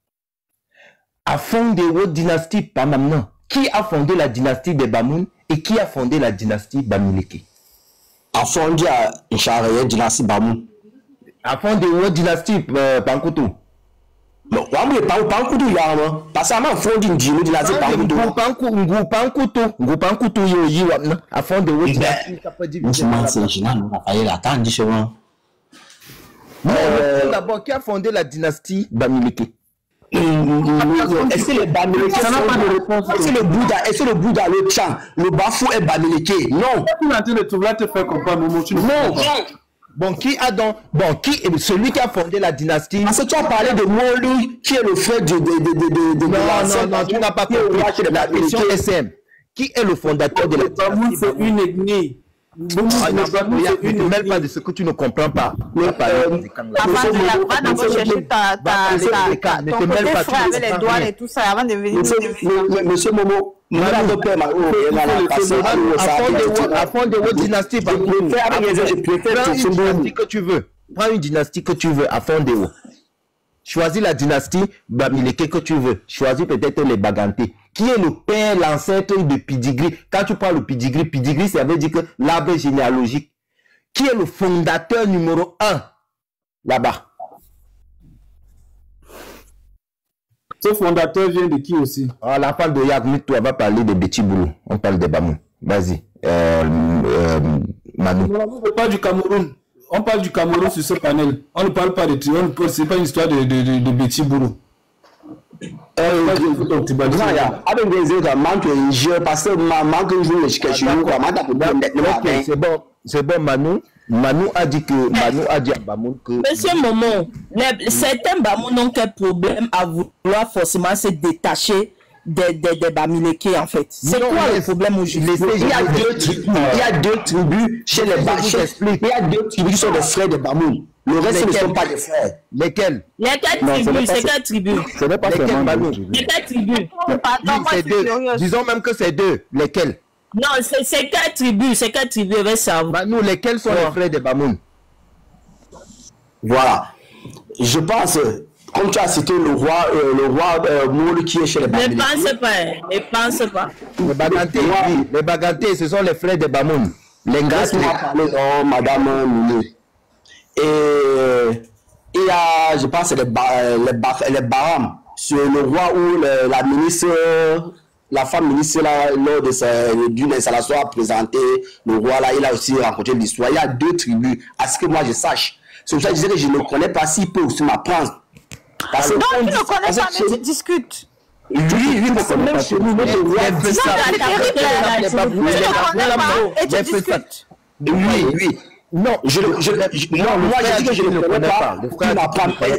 a fondé votre dynastie, pas maintenant. Qui a fondé la dynastie des Bamoun et qui a fondé la dynastie Bamileke? A fondé la dynastie Bamoun. A fondé votre dynastie Pankoutou. Non, Pankoutou, il y a un. Parce que a fondé une dynastie Pankoutou. Pankoutou, a fondé votre dynastie. D'abord, qui a fondé la dynastie Bamileke? Est-ce que les Bamileke est-ce que le Bouddha, le Tchan, le Bafou est Bamileke? Non. Tu vas te faire comprendre. Non. Bon, qui est celui qui a fondé la dynastie? Parce que tu as parlé de Molu, qui est le frère de non, tu n'as pas compris. La question SM. Qui est le fondateur de la dynastie? C'est une ethnie. Ne mêle pas de ce que tu ne comprends pas. Va d'abord chercher ton côté frère avec les doigts et tout ça avant de venir. Monsieur Momo, avant de votre dynastie, prends une dynastie que tu veux. Prends une dynastie que tu veux à fond de haut. Choisis la dynastie Bamileke que tu veux. Choisis peut-être les Baganté. Qui est le père, l'ancêtre de Pidigri? Quand tu parles de Pidigri, Pidigri, ça veut dire que l'arbre généalogique. Qui est le fondateur numéro 1 là-bas? Ce fondateur vient de qui aussi? On parle de Yagmit, tu vas parler de Betty Boulou. On parle de Bamou. Vas-y. Manu. On ne parle pas du Cameroun. On parle du Cameroun sur ce panel. On ne parle pas de Trion. C'est pas une histoire de Betty Boulou. C'est bon, Manu a dit à Bamoun que... Monsieur Momo, certains Bamoun n'ont qu'un problème à vouloir forcément se détacher des Bamileke en fait. C'est quoi le problème aujourd'hui? Il y a deux tribus chez les Bamileke. Il y a deux tribus qui sont des frères de Bamoun. Le reste ne sont pas des frères. Lesquels? C'est quelle tribu? Ce n'est pas seulement Bamoun. Lesquelles tribus? C'est deux. Disons même que c'est deux. Lesquels? Non, c'est quelle tribu? C'est quelle tribu? Nous, lesquels sont les frères de Bamoun? Voilà. Je pense, comme tu as cité le roi Moul qui est chez les Bamileke. Ne pense pas. Les Baganté, ce sont les frères de Bamoun. Les gars, Madame Moulé. Et il y a, je pense, les Baram, sur le roi où la femme ministre, là, lors d'une installation a présenté le roi, là, il a aussi rencontré l'histoire. Il y a deux tribus, à ce que moi je sache. C'est pour ça que je disais que je ne connais pas, s'il peut aussi m'apprendre. Donc tu ne connais pas, mais tu discutes. Oui, parce que même chez nous, le roi... Et tu discutes. Oui. Non, moi je dis que je ne connais pas.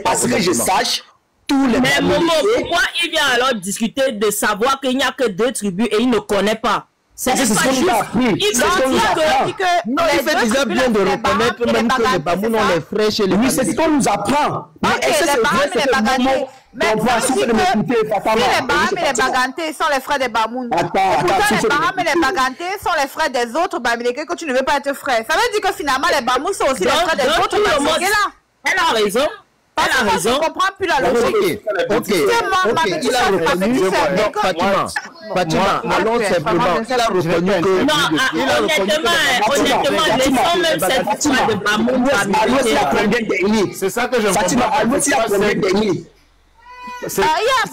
Parce que je sache tous les... Mais Momo, pourquoi il vient alors discuter de savoir qu'il n'y a que deux tribus et il ne connaît pas? C'est pas juste. Il fait déjà bien de reconnaître même que les Bamoun ont les frères chez les... Oui, c'est ce qu'on nous apprend. Mais est-ce que c'est vrai, c'est Baganté? Mais si les Baham et les Baganté sont les frères des Bamoun, et pourtant les Baham et les Baganté sont les frères des autres Bamileke que tu ne veux pas être frère. Ça veut dire que finalement les Bamoun sont aussi les frères des autres Bamileke là. Elle a raison. Parce que moi, je ne comprends plus la logique. Ok. Il a reconnu. Fatima, allons simplement. Il a reconnu que... Non, honnêtement, laissons même cette histoire de Bamoun. C'est ça que je comprends. Il y a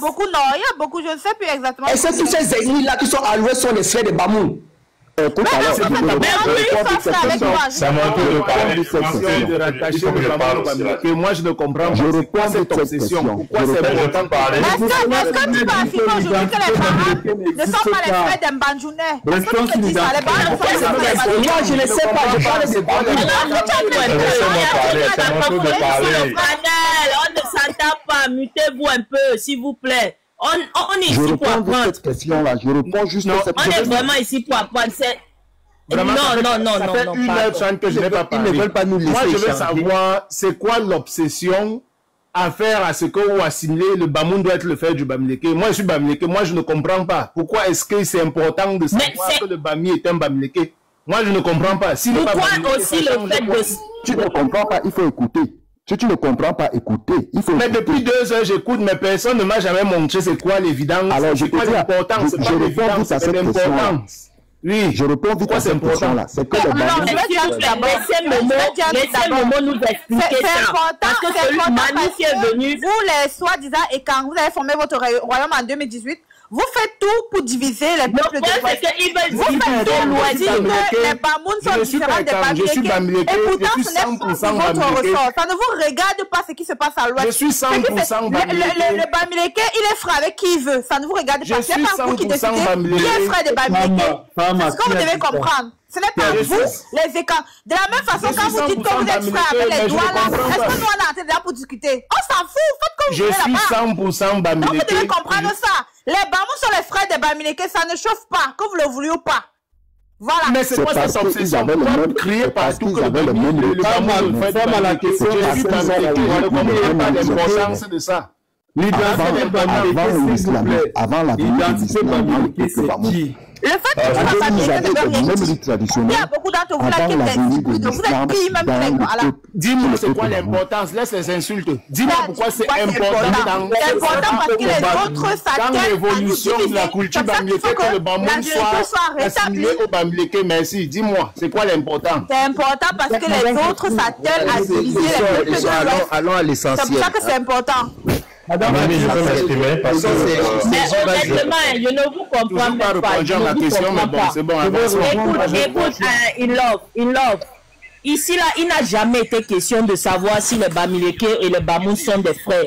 beaucoup, je ne sais plus exactement. Et c'est tous ces ethnies-là qui sont à l'ouest sont les frères de Bamoun. Écoute, alors, c'est mon tour de parler. Moi, je ne comprends pas. Je réponds cette obsession. Pourquoi c'est important de parler? Est-ce que tu peux affirmer aujourd'hui que les parents ne sont pas les frères d'Mbanjounais? Est-ce que tu peux dire ça? Les parents ne sont pas les frères d'Mbanjounais. Moi, je ne sais pas. Je parle des parents. On ne s'entend pas. Mutez-vous un peu, s'il vous plaît. On est ici pour apprendre. Cette question-là, je réponds juste à cette question. On est vraiment ici pour apprendre. Non. Ça fait 1h30 que je n'ai pas parlé. Ils ne veulent pas nous laisser. Moi, je veux savoir, c'est quoi l'obsession à faire à ce que ou assimiler le Bamoun doit être le frère du Bamileke. Moi, je suis Bamileke. Moi, je ne comprends pas. Pourquoi est-ce que c'est important de savoir que le Bami est un Bamileke? Moi, je ne comprends pas. Pourquoi aussi le fait de... Tu ne comprends pas, il faut écouter. Si tu ne comprends pas, écouter. Mais depuis 2 heures, j'écoute, mais personne ne m'a jamais montré c'est quoi l'évidence. Alors, c'est quoi l'importance? C'est pas l'évidence, c'est l'importance. Oui, je réponds vite à cette question-là. C'est que le Bamoun... Laissez Momo nous expliquer ça. Parce que celui qui est venu... Vous, les soi-disant, et quand vous avez formé votre royaume en 2018, vous faites tout pour diviser les peuples de l'Ouest. Vous faites tout pour dire que les Bamouns sont différents des Bamileke. Et pourtant, ce n'est pas votre ressort. Ça ne vous regarde pas ce qui se passe à l'Ouest. Je suis 100% Bamileke. Le Bamileke, il est frère avec qui il veut. Ça ne vous regarde pas. C'est pas vous qui décidez qui est frère des Bamileke. C'est ce que vous devez comprendre. Ce n'est pas vous, les écarts. De la même façon, quand vous dites que vous êtes frère avec les doigts là, est-ce que nous on est en train de là pour discuter? On s'en fout, faites comme vous voulez là-bas. Je suis 100% Bamileke. Donc vous devez comprendre ça. Les Bamouns sont les frères des Bamileke, ça ne chauffe pas, que vous le vouliez ou pas. Voilà. Mais c'est quoi cette obsession? Vous criez partout que le Bamoun le fait à la question. Je suis Bamileke. Je ne comprends pas l'importance de ça. L'identité Bamileke, s'il vous plaît. Avant la l'identité Bamileke, c'est qui? Le fait que tu ne pas il y a beaucoup d'entre vous là qui êtes vous êtes qui même dis-moi c'est quoi l'importance, laisse les insultes. Dis-moi pourquoi c'est important. C'est important parce que les autres s'attellent à l'évolution de la culture Bamileke, que le Bamoun soit assimilé au Bamileke. Merci, dis-moi, c'est quoi l'important? C'est important parce que les autres s'attellent à diviser les peuples de l'Ouest. Allons à l'essentiel. C'est pour ça que c'est important. Madame, je peux m'exprimer parce que... Mais honnêtement, je ne vous comprends même pas. Je ne vous comprends pas. Écoute, in love. Ici, là, il n'a jamais été question de savoir si les Bamileke et les Bamouns sont des frères.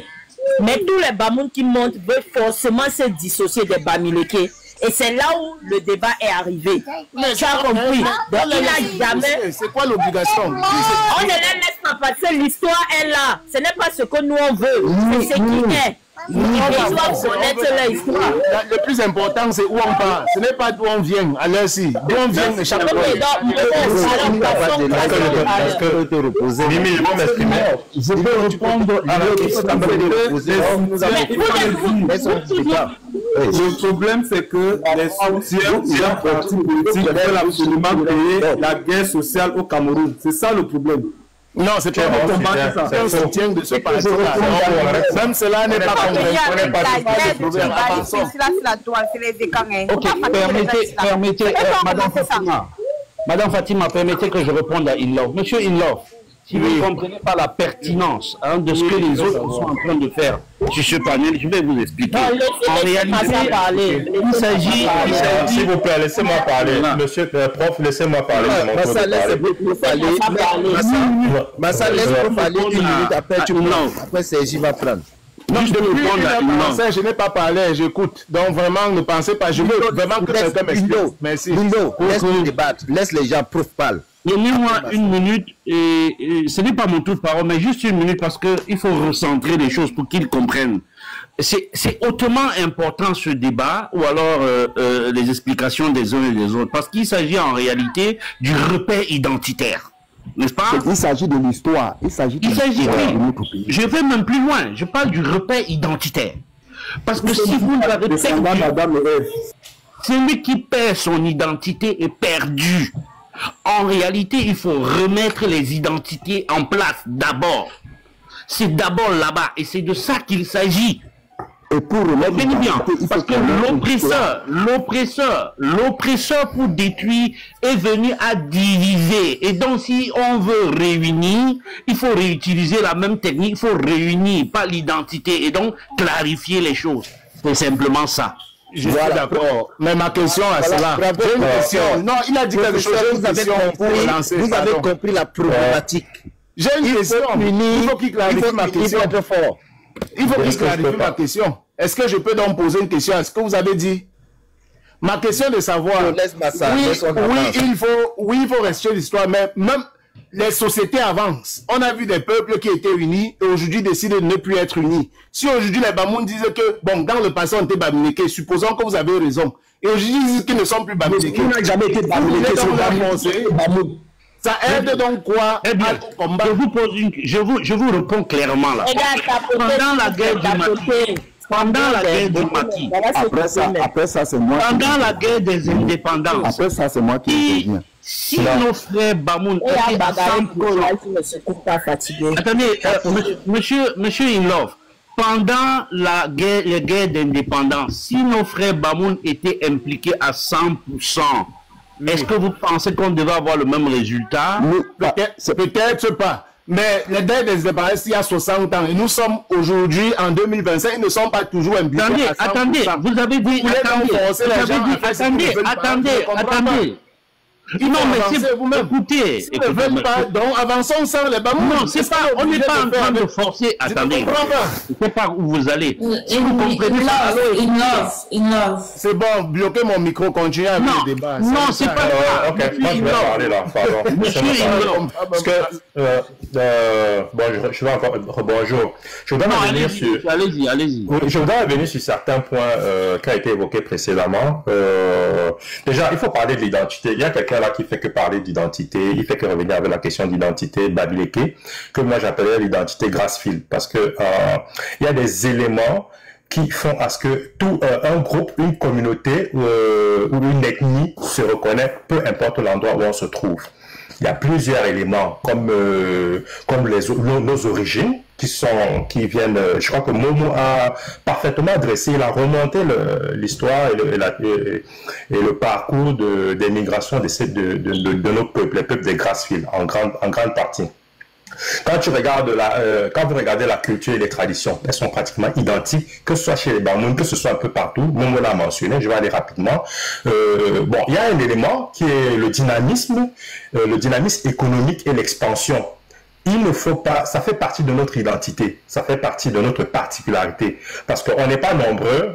Mais tous les Bamouns qui montent veulent forcément se dissocier des Bamileke. Et c'est là où le débat est arrivé. Tu as compris? Donc il n'a jamais... C'est quoi l'obligation? On ne les laisse pas passer, l'histoire est là. Ce n'est pas ce que nous on veut, c'est ce qui est. Ils doivent connaître leur histoire. Le plus important, c'est où on part. Ce n'est pas d'où on vient. Allez-y. D'où on vient de chaque fois. Mimi, je peux m'exprimer. Je peux répondre à la question. Le problème, c'est que les soutiens des partis politiques veulent absolument créer la guerre sociale au Cameroun. C'est ça le problème. Non, c'est pas ça. C'est un soutien de ce parti-là. Même cela n'est pas convaincant. Ok, permettez, Madame Fatima, permettez que je réponde à Inlove. Monsieur Inlove, si vous ne comprenez pas la pertinence de ce que les autres sont en train de faire sur ce panel, je vais vous expliquer. En réalité, il s'agit... S'il vous plaît, laissez-moi parler. Monsieur le prof, laissez-moi parler. Massa, laissez-moi parler. Massa, laisse-moi parler 1 minute, après tu prends. Après, Sergi va prendre. Non, je n'ai pas parlé, j'écoute. Donc vraiment, ne pensez pas, je veux vraiment que quelqu'un m'explique. Merci. Lindo, laisse-nous débattre, laisse les gens parler. Donnez-moi 1 minute, et ce n'est pas mon tour de parole, mais juste 1 minute parce qu'il faut recentrer les choses pour qu'ils comprennent. C'est hautement important ce débat, ou alors les explications des uns et des autres, parce qu'il s'agit en réalité du repère identitaire. N'est-ce pas? Il s'agit de l'histoire. Il s'agit de l'histoire de notre pays. Je vais même plus loin. Je parle du repère identitaire. Parce que si vous l'avez perdu, celui qui perd son identité est perdu. En réalité, il faut remettre les identités en place d'abord. C'est d'abord là-bas. Et c'est de ça qu'il s'agit. Et pour remettre bien, parce que l'oppresseur pour détruire est venu à diviser. Et donc, si on veut réunir, il faut réutiliser la même technique. Il faut réunir, pas l'identité. Et donc, clarifier les choses. C'est simplement ça. Je suis d'accord. Mais ma question à cela. J'ai une question. Non, il a dit quelque chose. Vous avez compris la problématique. J'ai une question. Il faut qu'il clarifie ma question. Il faut qu'il clarifie ma question. Est-ce que je peux donc poser une question à ce que vous avez dit? Ma question est de savoir. Oui, il faut rester l'histoire, mais même les sociétés avancent. On a vu des peuples qui étaient unis et aujourd'hui décident de ne plus être unis. Si aujourd'hui les Bamoun disent que, bon, dans le passé on était Bamileke, supposons que vous avez raison. Et aujourd'hui ils disent qu'ils ne sont plus Bamileke. Vous n'avez jamais été Bamileke sur Bamoun. Ça aide donc quoi à combattre? Je vous réponds clairement là. Pendant la guerre du Maki. Pendant la guerre du Maki. Après ça, c'est moi. Pendant la guerre des indépendances. Après ça, c'est moi qui interviens. Si nos frères Bamoun étaient attendez, monsieur Inlove, pendant les guerres d'indépendance, si nos frères Bamoun étaient impliqués à 100%, est-ce que vous pensez qu'on devait avoir le même résultat? Peut-être pas. Mais les guerres des indépendances, il y a 60 ans, et nous sommes aujourd'hui en 2025, ils ne sont pas toujours impliqués à 100%. Attendez, vous avez dit, attendez. Non, mais c'est vous-même. Écoutez, si ne veulent pas, donc avançons sans les Bamoun. Non, c'est pas, on n'est pas en train de forcer. Attendez, je ne sais pas où vous allez. Si vous comprenez ça, c'est bon, bloquez mon micro, continuez avec le débat. Non, c'est pas ça. Ok, moi je vais parler là, pardon. Monsieur Inlove. Parce que, bon, je vais encore, bonjour. Je voudrais revenir sur... Allez-y. Je voudrais revenir sur certains points qui ont été évoqués précédemment. Déjà, il faut parler de l'identité. Il y a quelqu'un là qui fait que parler d'identité, il fait que revenir avec la question d'identité Bamileke, que moi j'appellerais l'identité Grassfield, parce que il y a des éléments qui font à ce que tout un groupe, une communauté ou une ethnie se reconnaît, peu importe l'endroit où on se trouve. Il y a plusieurs éléments comme nos origines qui viennent. Je crois que Momo a parfaitement dressé, il a remonté l'histoire et le parcours des migrations de nos peuples, les peuples des Grassfield en grande partie. Quand vous regardez la culture et les traditions, elles sont pratiquement identiques, que ce soit chez les Bamoun, que ce soit un peu partout. Momo l'a mentionné, je vais aller rapidement. Bon, il y a un élément qui est le dynamisme économique et l'expansion. Il ne faut pas, ça fait partie de notre identité, ça fait partie de notre particularité, parce qu'on n'est pas nombreux.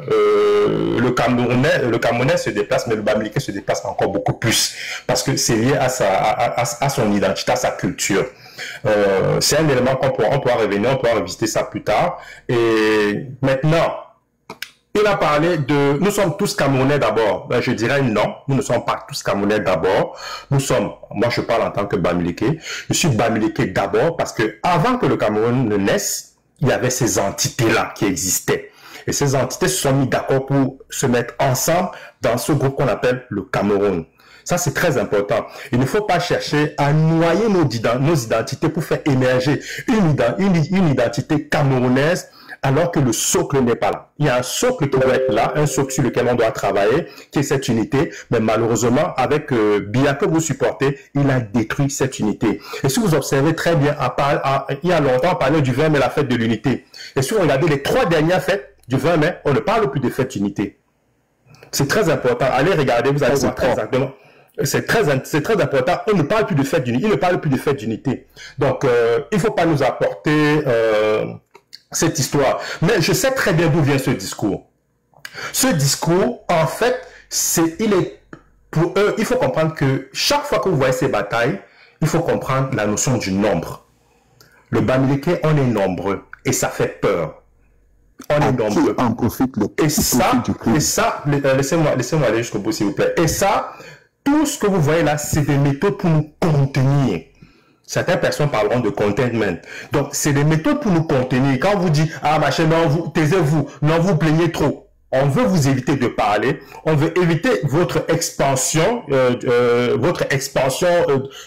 Le Camerounais se déplace, mais le Bamileke se déplace encore beaucoup plus, parce que c'est lié à son identité, à sa culture. C'est un élément qu'on pourra revenir, on pourra revisiter ça plus tard. Et maintenant, il a parlé de... Nous sommes tous Camerounais d'abord. Je dirais non, nous ne sommes pas tous Camerounais d'abord. Nous sommes... Moi, je parle en tant que Bamileke. Je suis Bamileke d'abord parce que avant que le Cameroun ne naisse, il y avait ces entités-là qui existaient. Et ces entités se sont mis d'accord pour se mettre ensemble dans ce groupe qu'on appelle le Cameroun. Ça, c'est très important. Il ne faut pas chercher à noyer nos identités pour faire émerger une identité camerounaise alors que le socle n'est pas là. Il y a un socle qui doit être là, un socle sur lequel on doit travailler, qui est cette unité, mais malheureusement, avec Biya que vous supportez, il a détruit cette unité. Et si vous observez très bien, il y a longtemps, on parlait du 20 mai, la fête de l'unité. Et si vous regardez les 3 dernières fêtes du 20 mai, on ne parle plus de fête d'unité. C'est très important. Allez regarder, vous allez voir très exactement. C'est très important. On ne parle plus de fête d'unité. Il ne parle plus de fête d'unité. Donc, il ne faut pas nous apporter cette histoire. Mais je sais très bien d'où vient ce discours. Ce discours, en fait, pour eux, il faut comprendre que chaque fois que vous voyez ces batailles, il faut comprendre la notion du nombre. Le Bamileke, on est nombreux et ça fait peur. On est nombreux. En profite laissez-moi aller jusqu'au bout, s'il vous plaît. Et ça, tout ce que vous voyez là, c'est des méthodes pour nous contenir. Certaines personnes parleront de containment. Donc, c'est des méthodes pour nous contenir. Quand on vous dit, ah, machin, non, taisez-vous, non, vous plaignez trop. On veut vous éviter de parler. On veut éviter votre expansion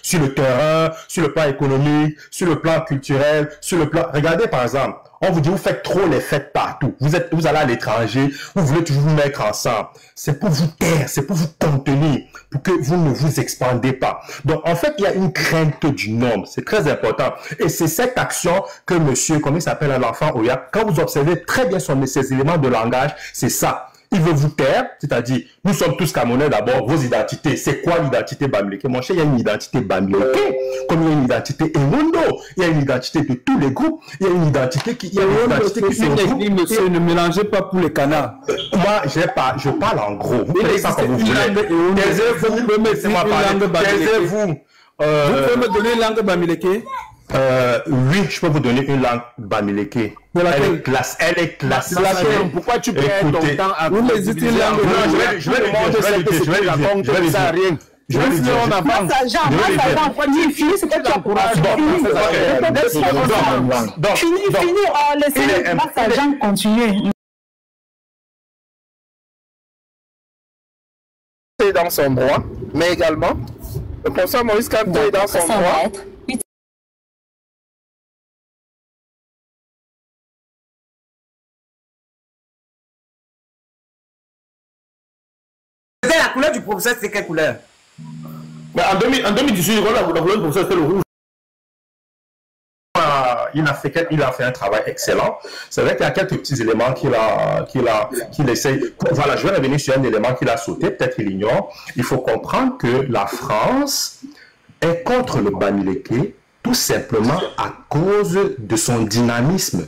sur le terrain, sur le plan économique, sur le plan culturel, sur le plan... Regardez, par exemple, on vous dit, vous faites trop les fêtes partout. Vous allez à l'étranger, vous voulez toujours vous mettre ensemble. C'est pour vous taire, c'est pour vous contenir, pour que vous ne vous expandez pas. Donc, en fait, il y a une crainte du nombre. C'est très important. Et c'est cette action que monsieur, comment il s'appelle l'enfant Oya, quand vous observez très bien ces éléments de langage, c'est ça. il veut vous taire, c'est-à-dire, nous sommes tous Camerounais d'abord, vos identités, c'est quoi l'identité Bamileke? Mon cher, il y a une identité Bamileke, comme il y a une identité Emondo, il y a une identité de tous les groupes, il y a une identité qui, se regroupe. Monsieur, ne mélangez pas pour les canards. Moi, je parle en gros. Vous faites ça comme vous voulez. Taisez-vous, laissez-moi parler. Taisez-vous. Vous pouvez me donner une langue Bamileke? Oui, je peux vous donner une langue Bamileke. Elle est classe. Pourquoi tu perds ton temps à vous n'hésitez une langue? Je vais rien. Je vais dire, on avance. Fini ce que tu as pour Fini, laissez Massajan continuer. C'est dans son droit, mais également, le professeur Maurice Kamto est dans son droit. La couleur du professeur, c'est quelle couleur? Mais en 2018, la couleur du professeur, c'était le rouge. Il a fait un travail excellent. C'est vrai qu'il y a quelques petits éléments qu'il essaye. Voilà, je vais revenir sur un élément qu'il a sauté, peut-être qu'il ignore. Il faut comprendre que la France est contre le Bamileke tout simplement à cause de son dynamisme.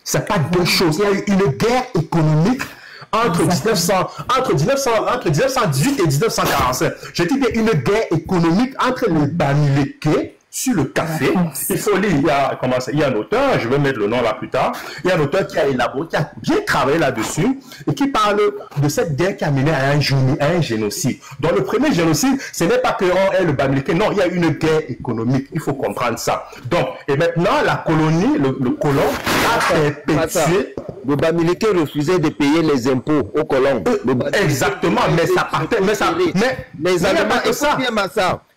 C'est pas deux choses. Il y a eu une guerre économique entre 1918 et 1945. Je dis bien une guerre économique entre les Bamileke sur le café. Il faut lire, il y a un auteur, je vais mettre le nom là plus tard, il y a un auteur qui a élaboré, qui a bien travaillé là-dessus et qui parle de cette guerre qui a mené à un génocide. Donc le premier génocide, ce n'est pas que on est le Bamileke, non, il y a une guerre économique, il faut comprendre ça. Donc, et maintenant, la colonie, le colon a perpétué. Le Bamileke refusait de payer les impôts aux colons. Exactement, mais ça partait, les Allemands,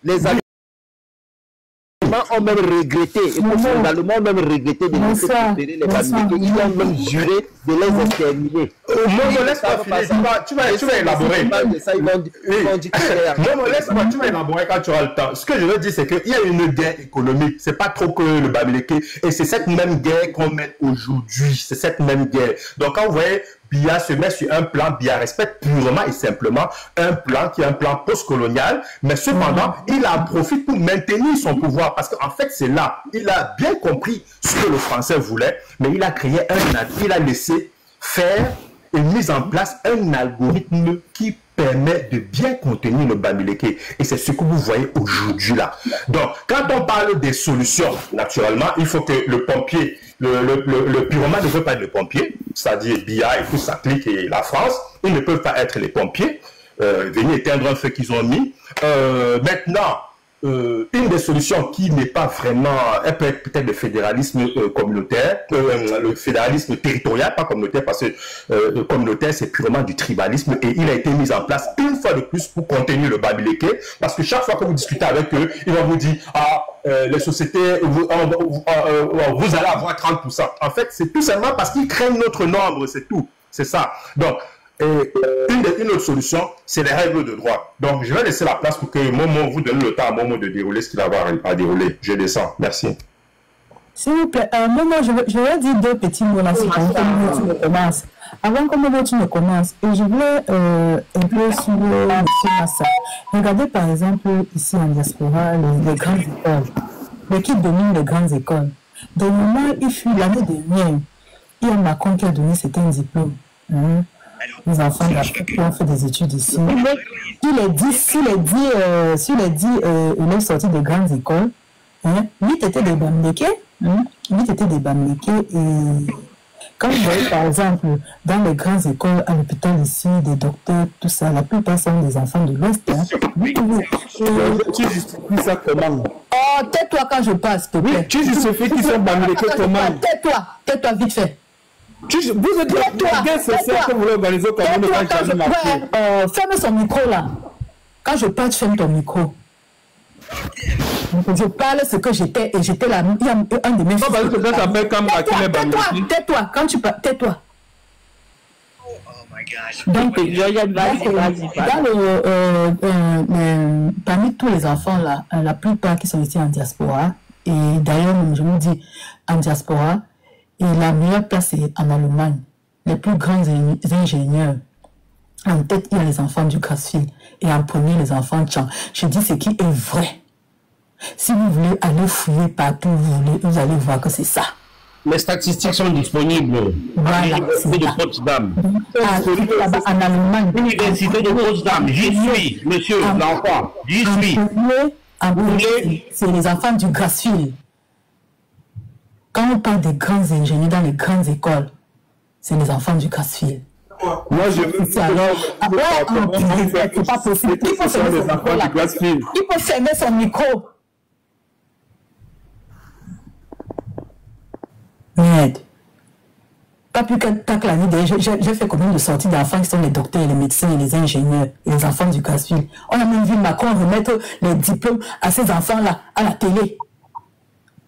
les Allemands ont même regretté, les Allemands ont même regretté de laisser récupérer les Bamileke. Ils ont même juré de les exterminer. Tu vas élaborer. Tu vas élaborer quand tu auras le temps. Ce que je veux dire, c'est qu'il y a une guerre économique. C'est pas trop que le Bamileke. Et c'est cette même guerre qu'on mène aujourd'hui. C'est cette même guerre. Donc, quand vous voyez Biya se met sur un plan, Biya respecte purement et simplement un plan qui est un plan postcolonial, mais cependant, il en profite pour maintenir son pouvoir, parce qu'en fait, c'est là, il a bien compris ce que le Français voulait, mais il a créé il a laissé faire et mis en place un algorithme qui permet de bien contenir le Bamileke. Et c'est ce que vous voyez aujourd'hui là. Donc, quand on parle des solutions, naturellement, il faut que le pompier, le pyromane ne veut pas être le pompier, c'est-à-dire Biya et tout ça clique et la France, ils ne peuvent pas être les pompiers, venir éteindre un feu qu'ils ont mis. Maintenant, une des solutions qui n'est pas vraiment, elle peut être peut-être le fédéralisme communautaire, le fédéralisme territorial, pas communautaire, parce que communautaire c'est purement du tribalisme et il a été mis en place une fois de plus pour contenir le Bamileke, parce que chaque fois que vous discutez avec eux, ils vont vous dire les sociétés, vous allez avoir 30%. En fait, c'est tout simplement parce qu'ils craignent notre nombre, c'est tout, c'est ça. Donc, une autre solution, c'est les règles de droit. Donc, je vais laisser la place pour que Momo vous donne le temps à Momo de dérouler ce qu'il a à dérouler. Je descends. Merci. S'il vous plaît, Momo, je vais dire deux petits mots là, avant que Momo commence. Avant que Momo tu ne commences, et je voulais un peu sur Massa. Regardez par exemple ici en diaspora les grandes écoles. L'équipe domine les grandes écoles. Donc, moment, il fut l'année dernière, il y a Macron qui a donné certains diplômes. Les enfants d'Afrique ont fait des études ici. S'il est dit élèves sortis des grandes écoles, 8 étaient des Bamileke, et quand vous voyez par exemple dans les grandes écoles à l'hôpital ici, des docteurs, tout ça, la plupart sont des enfants de l'Ouest. Tu justifies ça comment? Oh, tais-toi quand je passe, s'il te plaît. Oui, tu justifies qu'ils sont Bamileke comment? Tais-toi vite fait. Vous êtes là, c'est ça que vous voulez organiser comme on est ferme son micro là. Quand je parle, ferme ton micro. Je parle ce que j'étais et j'étais là. Il y a un de mes tais-toi, quand tu parles, tais-toi. Donc, parmi tous les enfants là, la plupart qui sont ici en diaspora, et d'ailleurs, je me dis en diaspora, et la meilleure place est en Allemagne. Les plus grands ingénieurs En tête, il y a les enfants du Grassfield. Et en premier, les enfants Tchang. Je dis ce qui est vrai. Si vous voulez aller fouiller partout, vous allez voir que c'est ça. Les statistiques sont disponibles. Voilà. L'université de Potsdam. En Allemagne. L'université de Potsdam. J'y suis, monsieur l'enfant. J'y suis. En premier, c'est les enfants du Grassfield. Quand on parle des grands ingénieurs dans les grandes écoles, c'est les enfants du Grassfield. Moi, je veux c'est pas possible. Il faut fermer son micro. Merde. Pas plus qu'à l'année dernière, j'ai fait combien de sorties d'enfants qui sont les docteurs, les médecins, les ingénieurs, et les enfants du Grassfield. On a même vu Macron remettre les diplômes à ces enfants-là à la télé.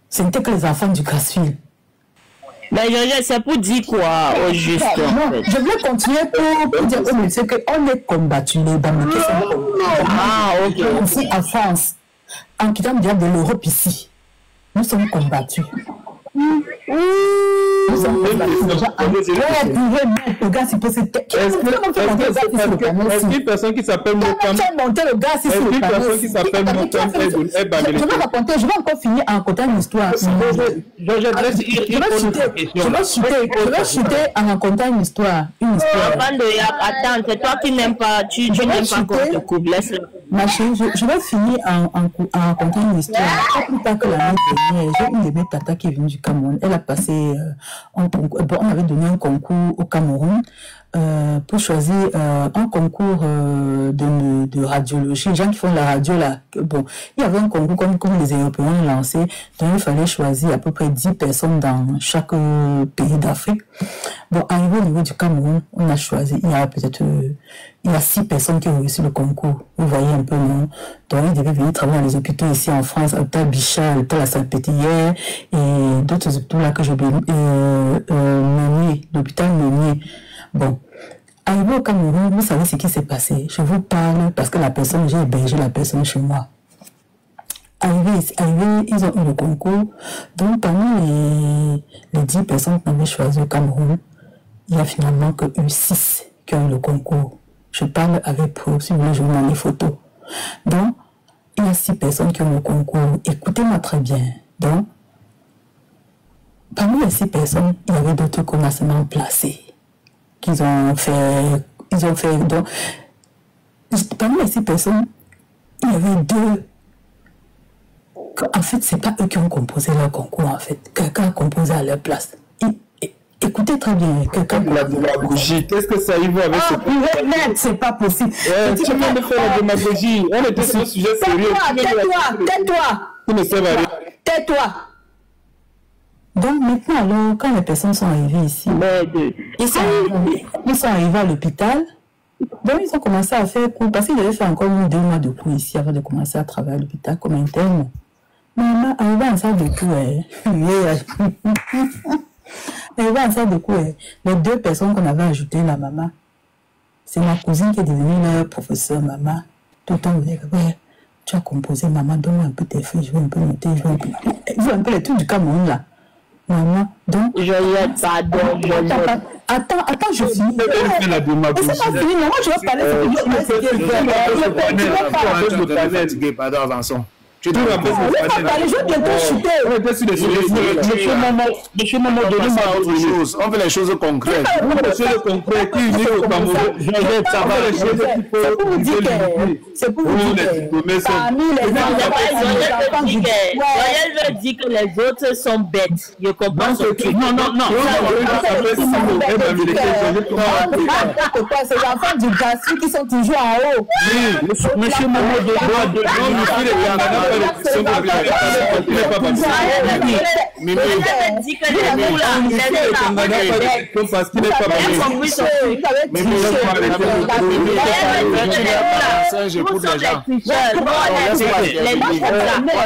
Ce n'était que les enfants du Grassfield. Mais c'est pour dire quoi au juste? Je voulais continuer pour dire au monsieur qu'on est combattu, les Bamileke sont combattus. Ah, ok. Ici en France, en quittant bien de l'Europe ici, nous sommes combattus. Est-ce qu'il y a une personne qui s'appelle Mokam? Je vais encore finir en racontant une histoire. Je vais chuter en racontant une histoire. Attends, c'est toi qui n'aimes pas, tu n'aimes pas qu'on te coupe, laisse-le. Ma chérie, je vais finir en racontant une histoire. Pas plus tard que l'année dernière, j'ai une de mes tatas qui est venue du Cameroun. Elle a passé un concours. Bon, on avait donné un concours au Cameroun pour choisir un concours de radiologie. Les gens qui font la radio là. Bon, il y avait un concours comme les Européens ont lancé. Donc il fallait choisir à peu près 10 personnes dans chaque pays d'Afrique. Bon, arrivé au niveau du Cameroun, on a choisi. Il y a 6 personnes qui ont réussi le concours. Vous voyez un peu, non? Donc, ils devaient venir travailler dans les hôpitaux ici en France, à l'hôpital Bichat, à l'hôpital La Salpêtrière, et d'autres hôpitaux là que j'ai oublié, Meunier, l'hôpital Meunier. Bon. Arrivé au Cameroun, vous savez ce qui s'est passé. Je vous parle parce que j'ai hébergé la personne chez moi. Arrivé, ils ont eu le concours. Donc, parmi les 10 personnes qu'on avait choisies au Cameroun, il y a finalement que eu 6 qui ont eu le concours. Je parle avec preuve, si vous voulez, je vous montre les photos. Donc, il y a 6 personnes qui ont le concours. Écoutez-moi très bien. Donc, parmi les 6 personnes, il y avait d'autres commencements placés. Qu'ils ont fait. Donc, parmi les 6 personnes, il y avait 2. En fait, c'est pas eux qui ont composé leur concours, en fait. Quelqu'un a composé à leur place. Écoutez très bien, quelqu'un... La démagogie, qu'est-ce que ça y va avec ce... C'est pas possible. Tu viens de faire la démagogie. On était sur un sujet sérieux. Tais-toi. Donc maintenant, alors, quand les personnes sont arrivées ici, ils sont arrivés à l'hôpital. Donc ils ont commencé à faire cours, parce qu'ils avaient fait encore 2 mois de cours ici avant de commencer à travailler à l'hôpital comme interne. Maman, arrivé en salle de cours, les 2 personnes qu'on avait ajoutées, la maman, c'est ma cousine qui est devenue leur professeur, maman. Tout le temps, tu as composé, maman, donne-moi un peu tes feuilles, je vais un peu noter, je veux un peu les trucs du Cameroun, là. Maman, donc... Attends, je finis. C'est pas fini, moi je vais parler. Pardon, avançons. Tu dois parler, je vais bientôt chuter. Monsieur Maman, donnez-moi autre chose. On fait les choses concrètes. Monsieur le concret, qui unit au Cameroun, ça va les choses qui peuvent... C'est pour vous dire que parmi les enfants, Joël veut dire que les autres sont bêtes. Je comprends ce truc. Non. C'est les enfants du Grassfield qui sont toujours en haut. Monsieur Maman,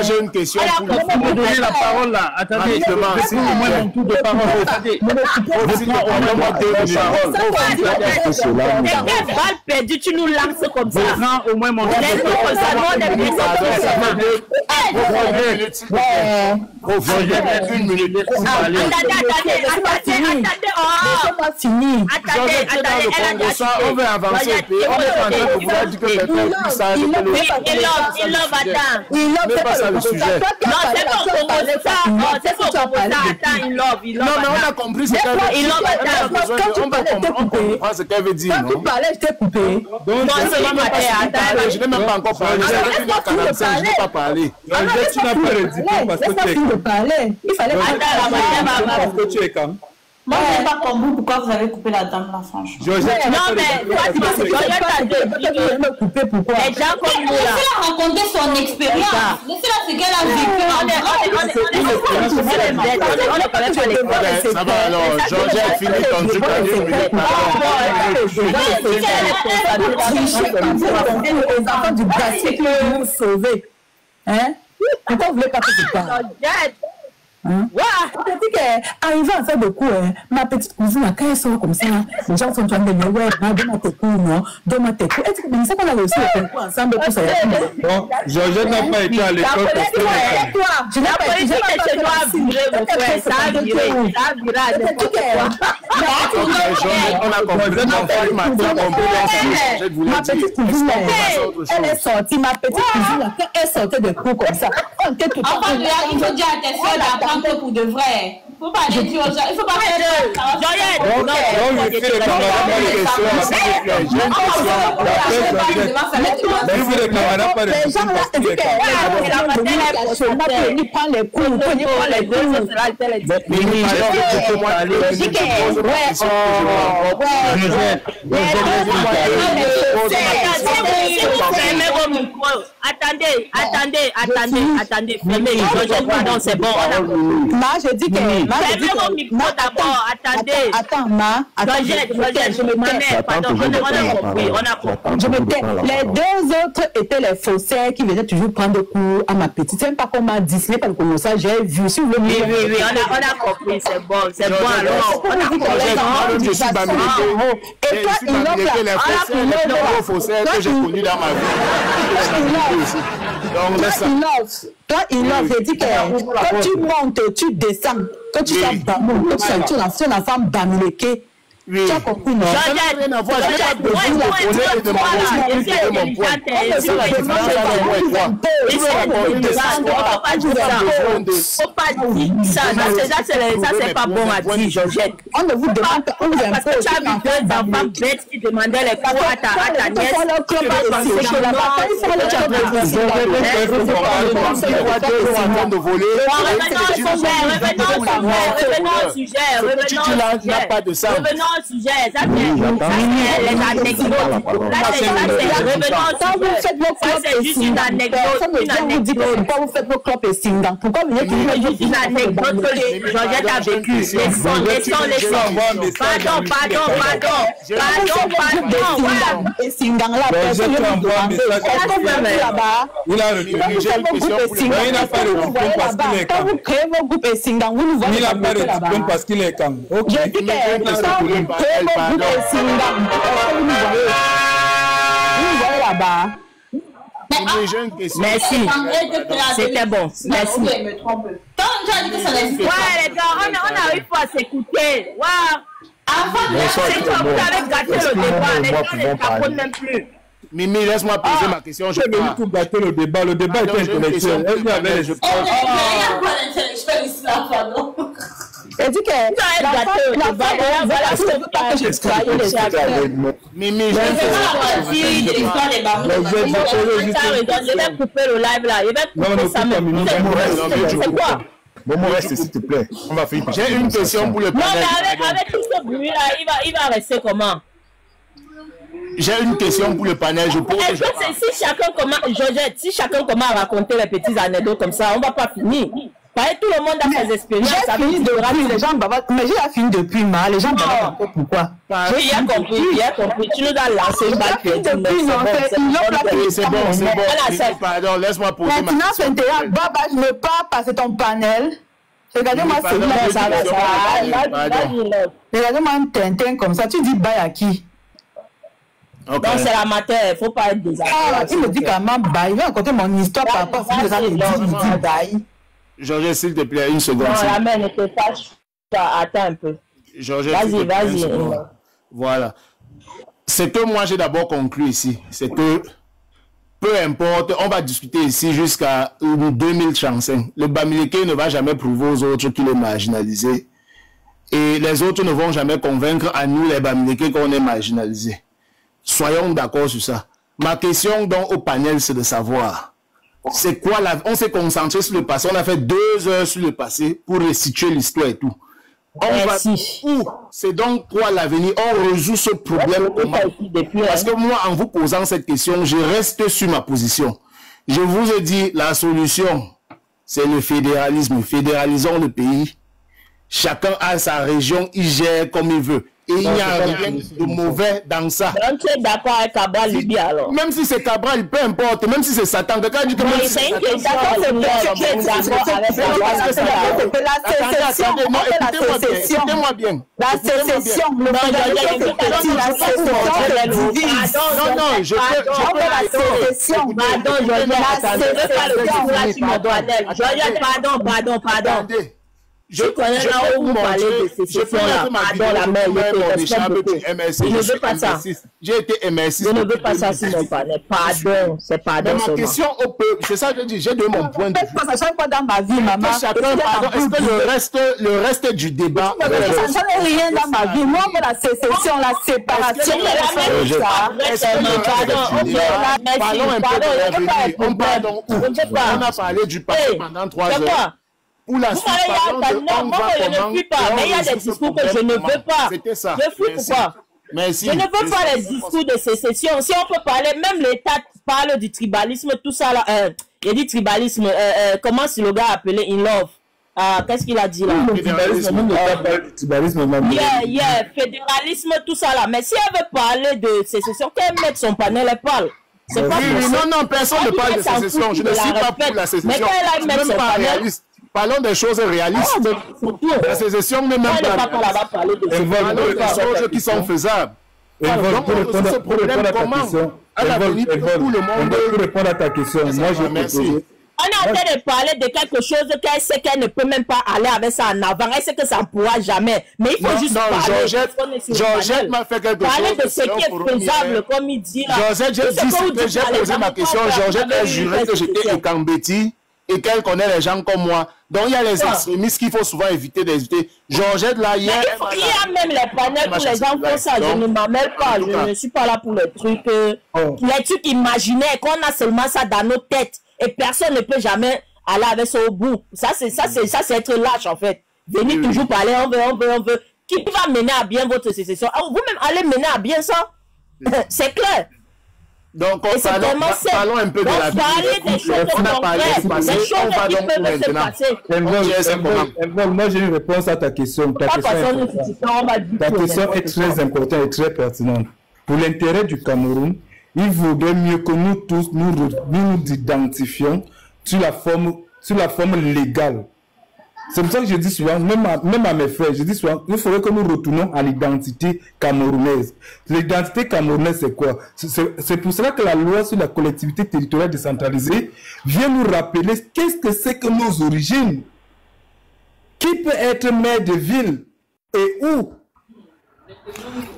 j'ai une question pour vous donner la parole là. Attendez, c'est moi mon tour de parole. Balle perdue, tu nous lances comme ça. Au moins mon tour de une minute. Laissez-moi finir. Attendez, on veut avancer. On est en train de vouloir dire que quelqu'un est ça. Il pas ça le sujet. Non, c'est pas Congo, ça. C'est pas Congo, ça. Attends, il love. Non, mais on a compris ce qu'elle veut dire. On va comprendre ce qu'elle veut dire. Quand tu parlais, je t'ai coupé. Donc, je n'ai même pas encore parlé. Je n'ai pas parlé. Tu n'as pas le diplôme parce que tu es calme. Il fallait parce que tu es calme. Moi, je n'ai pas compris pourquoi vous avez coupé la dame là, franchement. Non, mais toi, tu me couper pourquoi? Les gens comme nous là. Laissez-la raconter son expérience. Laissez-la ce qu'elle a vécu. On est quand même à l'école. Ça va alors, Georgette, finis ton truc. Les enfants du Brassier qui nous sauver. Hein? Pourquoi vous voulez pas que je parle? Arrivé à faire des coups, ma petite cousine, quand elle sort comme ça, les gens sont en train de dire, ouais, donne-moi tes coups, non, donne-moi tes coups. Mais c'est qu'on a réussi à faire quoi ensemble pour ça. Bon, Georgette n'a pas été à l'école parce que... Je n'ai pas été chez toi à virer, mon frère, ça a viré, on a compris, ma petite cousine, elle est sortie, ma petite cousine, quand elle sortait des coups comme ça, on était tout le temps... Enfin, il faut dire à tes soeurs d'apprendre pour de vrai. Il faut pas aller dire aux gens. Il faut pas faire de... Attendez, fermez, pardon, c'est bon. Je dis que... Fermez mon micro d'abord, attendez. Attends, Ma. Je me tais. Pardon, on a compris. Je me tais. Les deux autres étaient les faussaires qui venaient toujours prendre cours à ma petite. C'est même pas qu'on m'a dit, ce n'est pas comme ça, j'ai vu. Si vous voulez... Oui, on a compris, c'est bon alors. On a compris. Je suis bamileke. Et toi, il offre les faussaires que j'ai connus dans ma vie. Donc, laisse ça. Toi, il offre. Je dis que quand tu montes, tu descends. Quand tu es la femme bamileke. Oui. Tu as compris, non? Ça n'a rien à voir. Je n'ai pas besoin de poser et de mon point. Faut pas dire ça. Ça, c'est pas bon à dire, Georgette. On ne vous demande pas. Parce que tu as vu deux enfants bêtes qui demandaient les cours à ta nièce. Revenons au sujet. Revenons au sujet, ça c'est les anecdotes. Revenons au sujet. Ça c'est juste une anecdote. Pourquoi vous faites vos clopes et singles? Pourquoi vous faites juste une anecdote que Georgette a vécu. Laissons. Pardon. Et singles là, personne ne vous demande. Il a retenu. Il n'a pas de diplôme parce qu'il est quand vous créez vos groupes et singles, vous nous voyez. Il n'a pas de diplôme parce qu'il est calme. Je dis que vous voyez là-bas. Merci. C'était bon. Merci. Ouais, les gars, on arrive pas à s'écouter. C'est toi, vous avez gâté le débat. Les gens ne comprennent même plus. Mimi, laisse-moi poser ma question. Je vais tout gâter le débat. Le débat était intellectuel. Elle avait les jeux. Il n'y a pas d'intellectuel ici là, pardon. Elle dit que Mimi, je vais couper le live là. Je vais couper ça même. C'est quoi? Bon, reste s'il te plaît. On va finir. J'ai une question pour le panel. Non, mais avec tout ce bruit là, il va rester comment? J'ai une question pour le panel. Est-ce que si chacun commence à raconter les petites anecdotes comme ça, on ne va pas finir. Tout le monde a ses expériences. J'ai fini depuis, les gens bavardent. Mais j'ai fini depuis, ma. Les gens bavardent encore. Pourquoi? J'ai bien compris. Tu nous as lancé une balle perdue. C'est bon. Pardon, laisse-moi poser ma question. Maintenant, 21, Baba, je ne pars pas, c'est ton panel. Regardez-moi ça. Regardez-moi un Tintin comme ça. Tu dis bye à qui? Donc c'est l'amateur, il ne faut pas être désagréable. Il me dit qu'à ma bye, il va raconter mon histoire par rapport à ce que il dit bye. Georges, s'il te plaît, une seconde. Non, la main ne te fâche pas. Attends un peu. Vas-y. Voilà. Ce que moi j'ai d'abord conclu ici, c'est que peu importe, on va discuter ici jusqu'à 2035. Le Bamileke ne va jamais prouver aux autres qu'il est marginalisé. Et les autres ne vont jamais convaincre à nous, les Bamileke, qu'on est marginalisé. Soyons d'accord sur ça. Ma question donc au panel, c'est de savoir, c'est quoi on s'est concentré sur le passé, on a fait 2 heures sur le passé pour restituer l'histoire et tout. On va où? C'est donc quoi l'avenir? On résout ce problème comment? Parce que moi, en vous posant cette question, je reste sur ma position. Je vous ai dit, la solution, c'est le fédéralisme. Fédéralisons le pays. Chacun a sa région, il gère comme il veut. Et il n'y a rien de mauvais dans ça. Donc tu es d'accord avec Cabral Libya alors? Même si c'est Cabral, peu importe, même si c'est Satan, quelqu'un dit que même si c'est Satan, écoutez-moi bien. La sécession, non, je pardon. Je connais là où vous parlez de ces sessions-là. Pardon, la mère, je ne veux pas ça. J'ai été MSI. Je ne veux pas ça sur mon panel. Pardon, c'est pardon. Ma question, c'est ça que je dis, j'ai donné mon point de vue. Ça change pas dans ma vie, maman. Est-ce que le reste du débat... Ça ne change rien dans ma vie. Moi, la sécession, la séparation, parlons un peu de l'avenir. On a parlé du passé pendant 3 heures. Pour la suite, je ne suis pas, mais il y a des discours que je ne veux pas. C'était ça. Je suis pourquoi? Je ne veux pas les discours de sécession. Si on peut parler, même l'État parle du tribalisme, tout ça là. Il dit tribalisme. Comment c'est le gars appelé In Love? Qu'est-ce qu'il a dit là? Fédéralisme, tout ça là. Mais si elle veut parler de sécession, qu'elle mette son panel et parle. C'est pas non, personne ne parle de sécession. Je ne suis pas pour la sécession. Mais quand elle a même pas réaliste. Parlons des choses réalistes. La sécession n'est même pas. Parlons des choses qui sont faisables. Donc, ce problème, comment à l'avenir pour tout le monde? Pour répondre à ta question, moi je merci. On est en train de parler de quelque chose qu'elle sait qu'elle ne peut même pas aller avec ça en avant. Elle sait que ça ne pourra jamais. Mais il faut juste parler. Georgette m'a fait quelque chose. Parler de ce qui est faisable, comme il dit là. Georgette, j'ai posé ma question. Georgette a juré que j'étais Ekambeti et qu'elle connaît les gens comme moi. Donc il y a les extrémistes qu'il faut souvent éviter d'éviter. Georgette, là, hier... Il y a même les panels où les gens font ça. Je ne m'en mêle pas. Je ne suis pas là pour les trucs... Les trucs imaginaires, qu'on a seulement ça dans nos têtes. Et personne ne peut jamais aller avec ça au bout. Ça, c'est être lâche, en fait. Venez toujours parler, on veut. Qui va mener à bien votre sécession? Vous-même, allez mener à bien ça. C'est clair. Donc, parlons un peu de la vie. On a parlé du passé, on va donc maintenant. Moi, j'ai une réponse à ta question. Ta question est très importante et très pertinente. Pour l'intérêt du Cameroun, il vaudrait mieux que nous tous nous identifions sur la forme légale. C'est pour ça que je dis souvent, même à mes frères, je dis souvent, il faudrait que nous retournons à l'identité camerounaise. L'identité camerounaise, c'est quoi? C'est pour cela que la loi sur la collectivité territoriale décentralisée vient nous rappeler qu'est-ce que c'est que nos origines. Qui peut être maire de ville et où?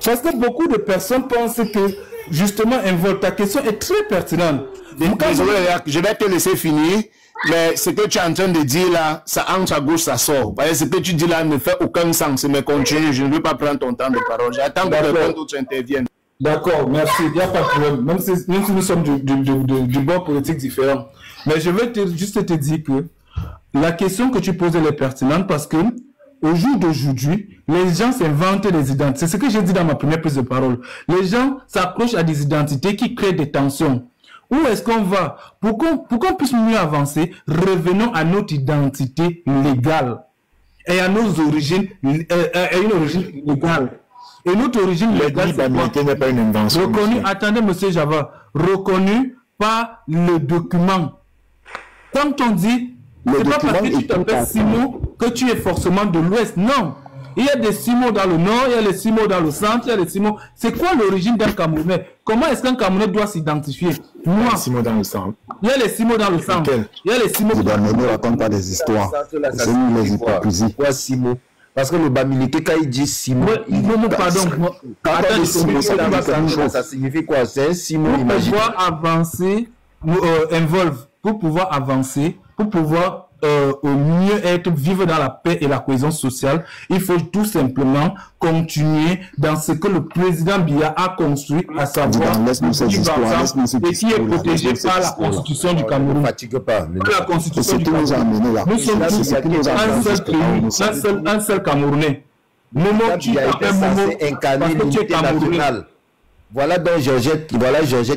Parce que beaucoup de personnes pensent que, justement, ta question est très pertinente. Désolé, je vais te laisser finir. Mais ce que tu es en train de dire là, ça entre à gauche, ça sort. Ce que tu dis là ne fait aucun sens. Mais continue, je ne veux pas prendre ton temps de parole. J'attends que d'autres interviennent. D'accord, merci. Il n'y a pas de problème. Même si nous sommes du bord politique différent. Mais je veux juste te dire que la question que tu poses elle est pertinente parce que au jour d'aujourd'hui, les gens s'inventent des identités. C'est ce que j'ai dit dans ma première prise de parole. Les gens s'accrochent à des identités qui créent des tensions. Où est-ce qu'on va? Pour qu'on puisse mieux avancer, revenons à notre identité légale et à nos origines, à une origine légale. Et notre origine légale, n'est pas une invention. Reconnue, attendez, monsieur Java, reconnue par le document. Quand on dit, c'est pas parce que tu t'appelles Simo que tu es forcément de l'Ouest. Non. Il y a des Simo dans le nord, il y a les Simo dans le centre, il y a les Simo. C'est quoi l'origine d'un Camerounais? Comment est-ce qu'un Camerounais doit s'identifier? Moi, les Simo dans le centre. Il y a les Simo dans le centre. Il y a les Simo. Vous ne racontez pas des histoires. C'est nous les hypocrisies. Pourquoi Simo? Parce que le Bamileke, quand il dit Simon, pardon, ça signifie quoi? C'est un Simon imaginaire. Pour pouvoir avancer, pour pouvoir avancer, pour pouvoir au mieux vivre dans la paix et la cohésion sociale, il faut tout simplement continuer dans ce que le président Biya a construit, à savoir et qui est protégé par la constitution du Cameroun. Ne fatigue pas. La constitution du Cameroun. Nous sommes tous un seul pays, un seul Camerounais. Momo, tu es incarné l'unité nationale. Voilà donc Georgette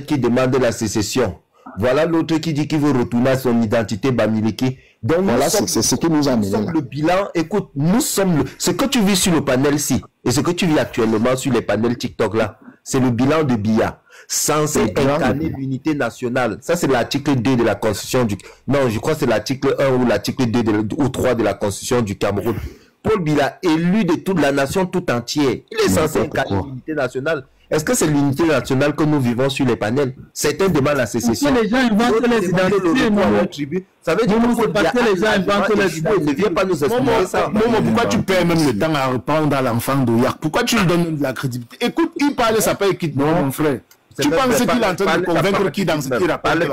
qui demande la sécession. Voilà l'autre qui dit qu'il veut retourner à son identité Bamileke. Donc voilà, c'est ce qui nous a amené là. Le bilan, écoute, nous sommes ce que tu vis sur le panel-ci et ce que tu vis actuellement sur les panels TikTok là, c'est le bilan de Biya. Censé incarner l'unité nationale. Ça, c'est l'article 2 de la Constitution du... Non, je crois que c'est l'article 1 ou l'article 2 ou 3 de la Constitution du Cameroun. Paul Biya, élu de toute la nation tout entière. Il est censé incarner l'unité nationale. Est-ce que c'est l'unité nationale que nous vivons sur les panels? Certains demandent la sécession. Les gens inventent les identités. Ça veut dire que les gens inventent les identités. Ne viens pas nous expliquer ça. Momo, pourquoi tu perds même le temps à reprendre à l'enfant d'Oyak? Pourquoi tu lui donnes de la crédibilité? Écoute, il parle, ça peut quitte, non, mon frère. Tu penses qu'il est en train de convaincre qui dans ce qu'il raconte?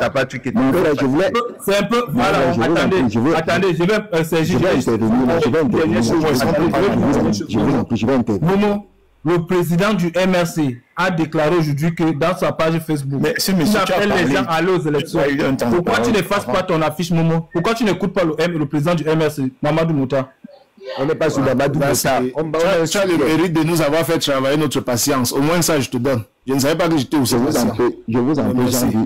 C'est un peu... Voilà, attendez, je vais intervenir. Le président du MRC a déclaré aujourd'hui que dans sa page Facebook, il appelle les gens à aller aux élections. Pourquoi tu ne fasses pas ton affiche, Momo? Pourquoi tu n'écoutes pas le président du MRC, Mamadou Mouta? On n'est pas sur Mamadou Mouta. Tu as le mérite de nous avoir fait travailler notre patience. Au moins ça, je te donne. Je ne savais pas que j'étais au Je vous en prie,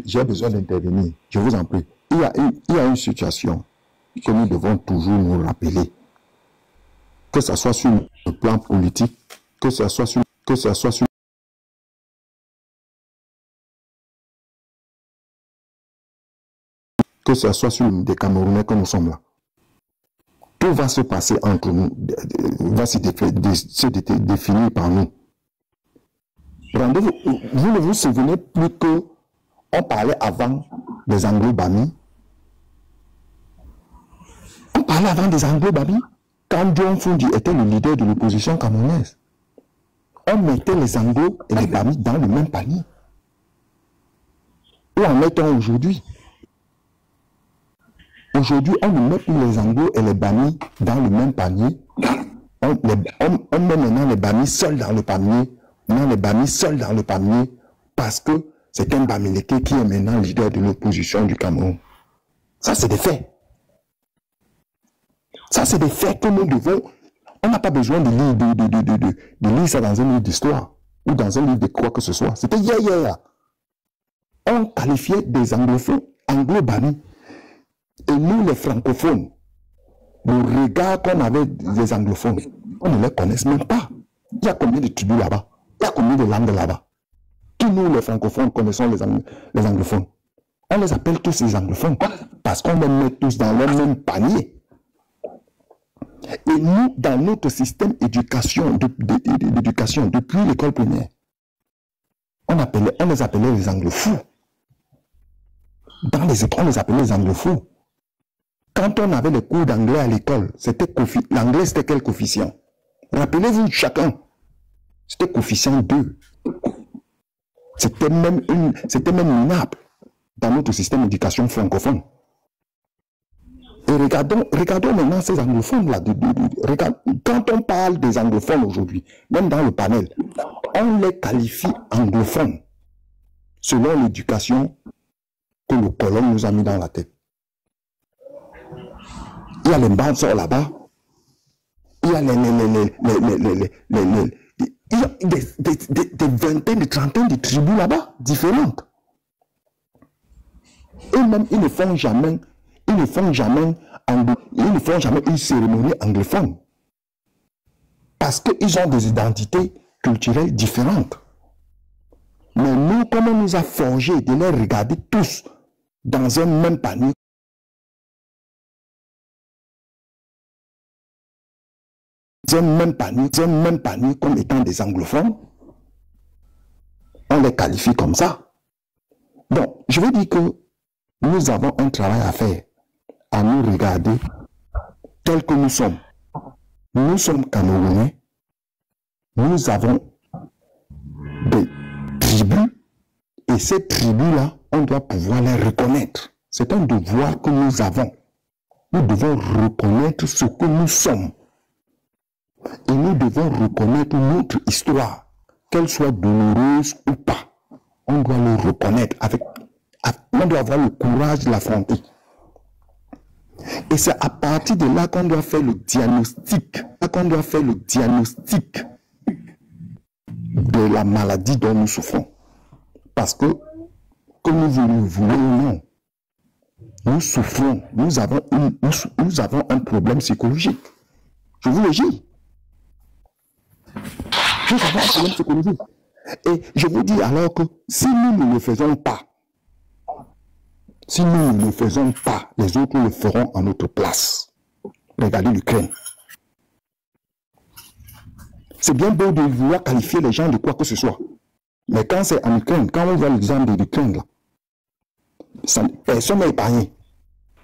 j'ai besoin d'intervenir. Je vous en prie. Il y a une situation que nous devons toujours nous rappeler. Que ce soit sur le plan politique, que ce soit sur des Camerounais que nous sommes là. Tout va se passer entre nous, va se définir par nous. Vous ne vous souvenez plus que on parlait avant des Anglo-Bami? On parlait avant des Anglo-Bami quand John Fundi était le leader de l'opposition camerounaise. On mettait les Anglo et les Bami dans le même panier. Où en est-on aujourd'hui? Aujourd'hui, on ne met plus les Anglo et les Bami dans le même panier. On met maintenant les Bami seuls dans le panier. Maintenant, les Bami seuls dans le panier parce que c'est un Bamileke qui est maintenant leader de l'opposition du Cameroun. Ça, c'est des faits. Ça, c'est des faits que nous devons... On n'a pas besoin de lire ça dans un livre d'histoire ou dans un livre de quoi que ce soit. C'était hier. On qualifiait des anglophones, anglo-bami. Et nous, les francophones, le regard qu'on avait des anglophones, on ne les connaît même pas. Il y a combien de tribus là-bas? Il y a combien de langues là-bas? Qui nous, les francophones, connaissons les anglophones? On les appelle tous les anglophones parce qu'on les met tous dans le même panier. Et nous, dans notre système d'éducation, depuis l'école primaire, on les appelait les anglophones. Dans les écoles, on les appelait les anglophones. Quand on avait les cours d'anglais à l'école, l'anglais c'était quel coefficient? Rappelez-vous chacun, c'était coefficient 2. C'était même minable dans notre système d'éducation francophone. Et regardons maintenant ces anglophones-là. Quand on parle des anglophones aujourd'hui, même dans le panel, on les qualifie anglophones selon l'éducation que le colon nous a mis dans la tête. Il y a les Bansors là-bas, il y a des vingtaines, des trentaines de tribus là-bas, différentes. Et même, ils ne font jamais une cérémonie anglophone. Parce qu'ils ont des identités culturelles différentes. Mais nous, comme on nous a forgé de les regarder tous dans un même panier, comme étant des anglophones, on les qualifie comme ça. Donc, je veux dire que nous avons un travail à faire, à nous regarder tels que nous sommes. Nous sommes Camerounais. Nous avons des tribus. Et ces tribus-là, on doit pouvoir les reconnaître. C'est un devoir que nous avons. Nous devons reconnaître ce que nous sommes. Et nous devons reconnaître notre histoire, qu'elle soit douloureuse ou pas. On doit le reconnaître on doit avoir le courage de l'affronter. Et c'est à partir de là qu'on doit faire le diagnostic, de la maladie dont nous souffrons. Parce que nous le voulons ou non, nous souffrons, nous avons un problème psychologique. Je vous le dis. Nous avons un problème psychologique. Et je vous dis alors que si nous ne le faisons pas, les autres le feront en notre place. Regardez l'Ukraine. C'est bien beau de vouloir qualifier les gens de quoi que ce soit. Mais quand c'est en Ukraine, quand on voit l'exemple de l'Ukraine, personne n'est épargné.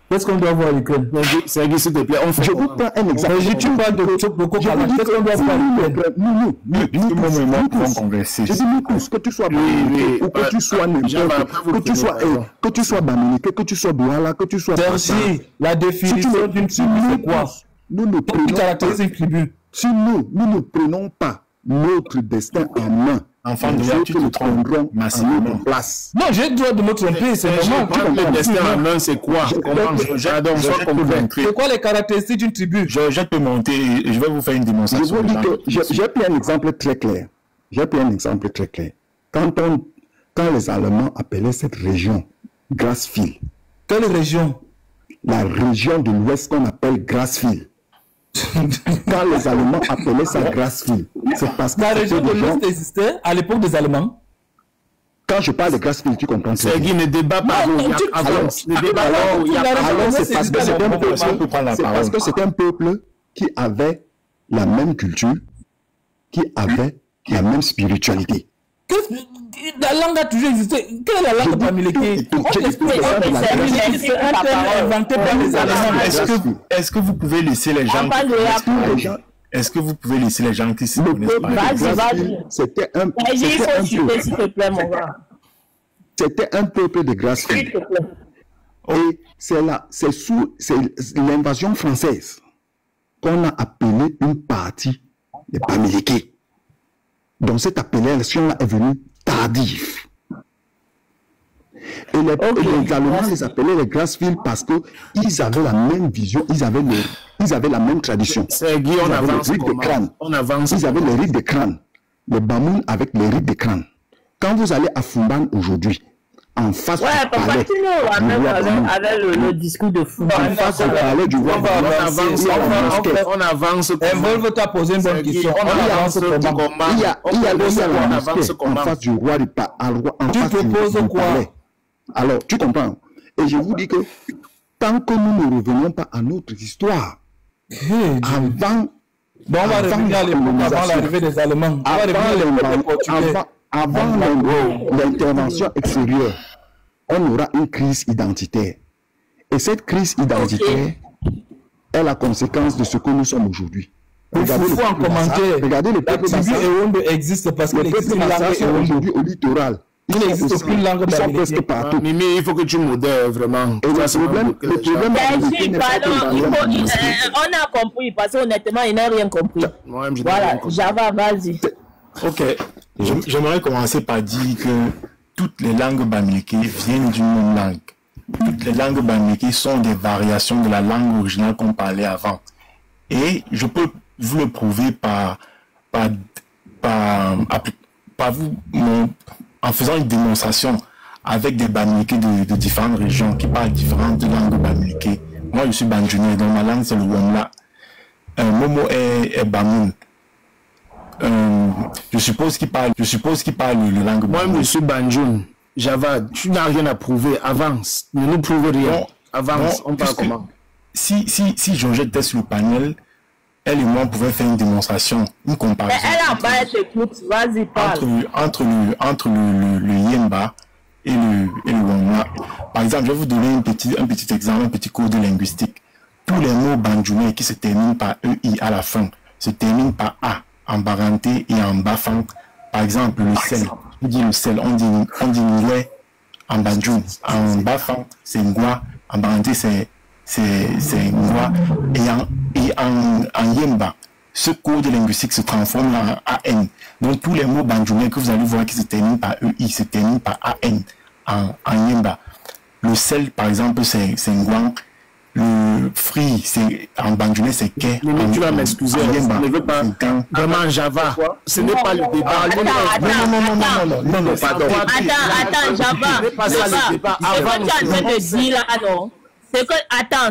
Qu'est-ce qu'on doit voir l'Ukraine? C'est s'il te plaît, je vous prends un exemple. Tu parles de Boko Haram. Qu'est-ce qu'on doit voir l'Ukraine? Je dis nous tous, que tu sois Bamileke, ou que tu sois que tu sois Bamileke, que tu sois Douala, que tu sois... Merci. La définition d'une tribu, c'est quoi? Nous ne prenons pas notre destin en main. Enfant de Dieu, tu te trompes massivement. Place. Non, j'ai le droit de me tromper, c'est normal. Le destin en main, c'est quoi? C'est quoi les caractéristiques d'une tribu? Je peux monter et je vais vous faire une démonstration. J'ai pris un exemple très clair. Quand les Allemands appelaient cette région Grassfield. Quelle région? La région de l'Ouest qu'on appelle Grassfield. Quand les Allemands appelaient ça Grassfield, c'est parce que la région de l'Ouest existait à l'époque des Allemands. Quand je parle de Grassfield, tu comprends? C'est Guy, ne débat pas. Alors, c'est parce que c'est un peuple qui avait la même culture, qui avait la même spiritualité. La langue a toujours existé. Quelle est la langue Bamileke? Est-ce que vous pouvez laisser les gens... Est-ce que vous pouvez laisser les gens qui se connaissent pas? Vas-y. C'était un peuple de Grassfield. Et c'est l'invasion française qu'on a appelé une partie des Bamileke. Donc cette appellation-là est venue tardive. Et les Allemands les appelaient les Grassfield parce qu'ils avaient la même vision, ils avaient la même tradition. C'est Guy, on avance. Ils avaient les rites de crâne. Les Bamoun avec les rites de crâne. Quand vous allez à Fumban aujourd'hui, en face du palais avec le discours de Fumban. En face du palais du roi, on avance. Envolve t'a posé une bonne question. On avance comment? Il y a la mosquée en face du roi du palais. Tu proposes quoi? Alors, tu comprends? Et je vous dis que tant que nous ne revenons pas à notre histoire, avant l'arrivée des Allemands, avant l'intervention extérieure, on aura une crise identitaire. Et cette crise identitaire est la conséquence de ce que nous sommes aujourd'hui. Regardez le peuple Bassa. Existe parce que le peuple Bassa est aujourd'hui au littoral. Il n'existe aucune langue ils sont presque partout. Mimi, il faut que tu modères vraiment. Et le problème on a compris parce qu'honnêtement, il n'a rien compris. Voilà, Java, vas-y. Ok. J'aimerais commencer par dire que toutes les langues bamileke viennent d'une même langue. Toutes les langues bamileke sont des variations de la langue originale qu'on parlait avant. Et je peux vous le prouver en faisant une démonstration avec des bamileke de différentes régions qui parlent différentes langues bamileke. Moi, je suis Banjounais, donc ma langue c'est le Womla. Momo est Bamoun. Je suppose qu'il parle le langue. Moi, je suis Banjoun. Java, tu n'as rien à prouver. Avance. Ne nous prouve rien. Avance. On parle comment? Si Georgette teste le panel, elle et moi on pouvait faire une démonstration, une comparaison. Mais elle a pas écoute, vas-y, parle. Entre le Yemba et le Womla. Par exemple, je vais vous donner un petit exemple, un petit cours de linguistique. tous les mots bandjoumais qui se terminent par EI à la fin se terminent par A en baranté et en bafang. Par exemple, le sel. On dit le sel, on dit lait en bandjoum. En bafang, c'est ngwa. En baranté, c'est ngwa. Et en yemba, ce code linguistique se transforme en AN. Donc, tous les mots bandjoumais que vous allez voir qui se terminent par EI se terminent par AN en yemba. Le sel, par exemple, c'est ngwang. Le fruit, c'est en bandjoumais, c'est ke. Mais tu vas m'excuser, je ne veux pas. Vraiment, en Java, ce n'est pas le débat. Non, pardon. Attends, Java.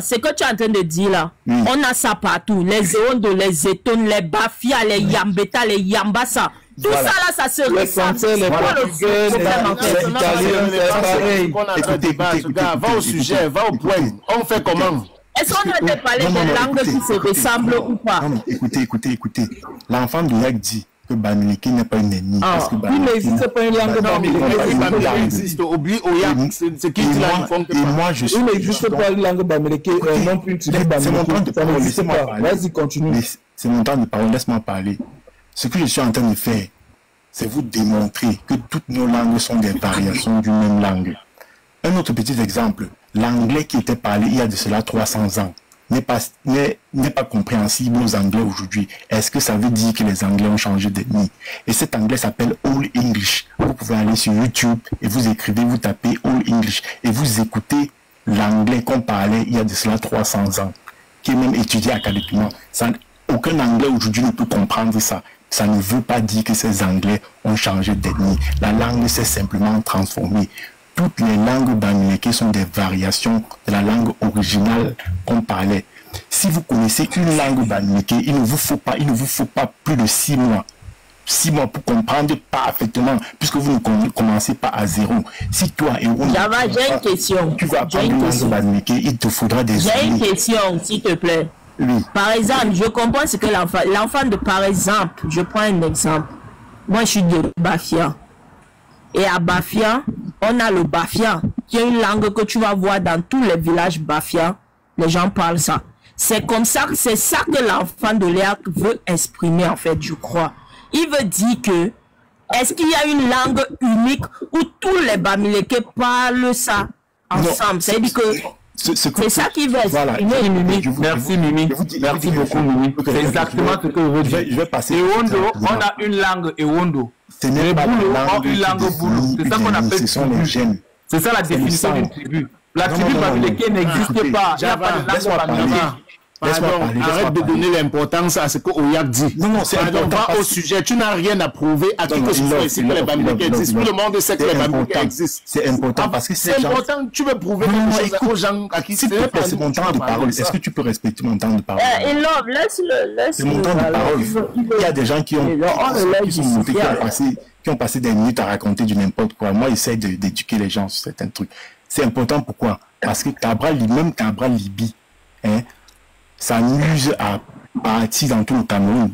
Ce que tu es en train de dire là, on a ça partout. Les éondes, les étones, les bafia, les yambeta, les yambasa. Tout ça là, ça se ressemble. Les Portugais, les Italiens, c'est pareil. Va au sujet, va au point. On fait comment? Est-ce qu'on a parlé des langues qui se ressemblent ou pas? Non, écoutez. L'enfant de Yak dit que Bamileke n'est pas une ennemie. Il n'existe pas une langue Bamileke. Il existe. Oublie Oyak. C'est qui dit là? Il n'existe pas une langue Bamileke. Non plus, tu dis Bamileke. C'est mon temps de parole. Laissez-moi parler. Vas-y, continue. C'est mon temps de parole. Laisse-moi parler. Ce que je suis en train de faire, c'est vous démontrer que toutes nos langues sont des variations d'une même langue. Un autre petit exemple, l'anglais qui était parlé il y a de cela 300 ans n'est pas compréhensible aux Anglais aujourd'hui. Est-ce que ça veut dire que les Anglais ont changé d'ennemi? Et cet anglais s'appelle Old English. Vous pouvez aller sur YouTube et vous écrivez, vous tapez Old English et vous écoutez l'anglais qu'on parlait il y a de cela 300 ans, qui est même étudié académiquement. Aucun anglais aujourd'hui ne peut comprendre ça. Ça ne veut pas dire que ces Anglais ont changé d'ethnie. La langue s'est simplement transformée. Toutes les langues bamileke sont des variations de la langue originale qu'on parlait. Si vous connaissez une langue bamileke, il ne vous faut pas plus de 6 mois. 6 mois pour comprendre parfaitement, puisque vous ne commencez pas à zéro. Si toi et on... Java, j'ai une question. Tu vas apprendre une langue bamileke, il te faudra des... J'ai une question, s'il te plaît. Oui. Par exemple, je comprends ce que l'enfant de, par exemple, je prends un exemple. Moi, je suis de Bafia. Et à Bafia, on a le Bafia, qui est une langue que tu vas voir dans tous les villages Bafia. Les gens parlent ça. C'est comme ça, c'est ça que l'enfant de Léa veut exprimer, en fait, je crois. Il veut dire que, est-ce qu'il y a une langue unique où tous les Bamileke parlent ça ensemble? C'est-à-dire que... C'est ça qui veut. Voilà. Merci Mimi. Merci beaucoup Mimi. C'est exactement ce que je veux dire. Je vais passer. Ewondo, on a une langue Ewondo. Les Boulos ont une langue Boulou. C'est ça qu'on appelle tribu. C'est ça la définition d'une tribu. La tribu bamileke n'existe pas. Il n'y a pas de langue bamileke. Pardon, arrête de donner l'importance à ce que Oyak dit. Non, c'est important. Va au sujet. Tu n'as rien à prouver à qui que ce soit ici que les Bamileke existent. Tout le monde sait que les Bamileke existent. C'est important parce que c'est important. Tu veux prouver quelque chose aux gens à qui c'est mon temps de parole. Est-ce que tu peux respecter mon temps de parole? Laisse-le. C'est mon temps de parole. Il y a des gens qui ont passé des minutes à raconter du n'importe quoi. Moi, j'essaie d'éduquer les gens sur certains trucs. C'est important. Pourquoi? Parce que même Cabral Libye, ça s'amuse à partir dans tout le Cameroun.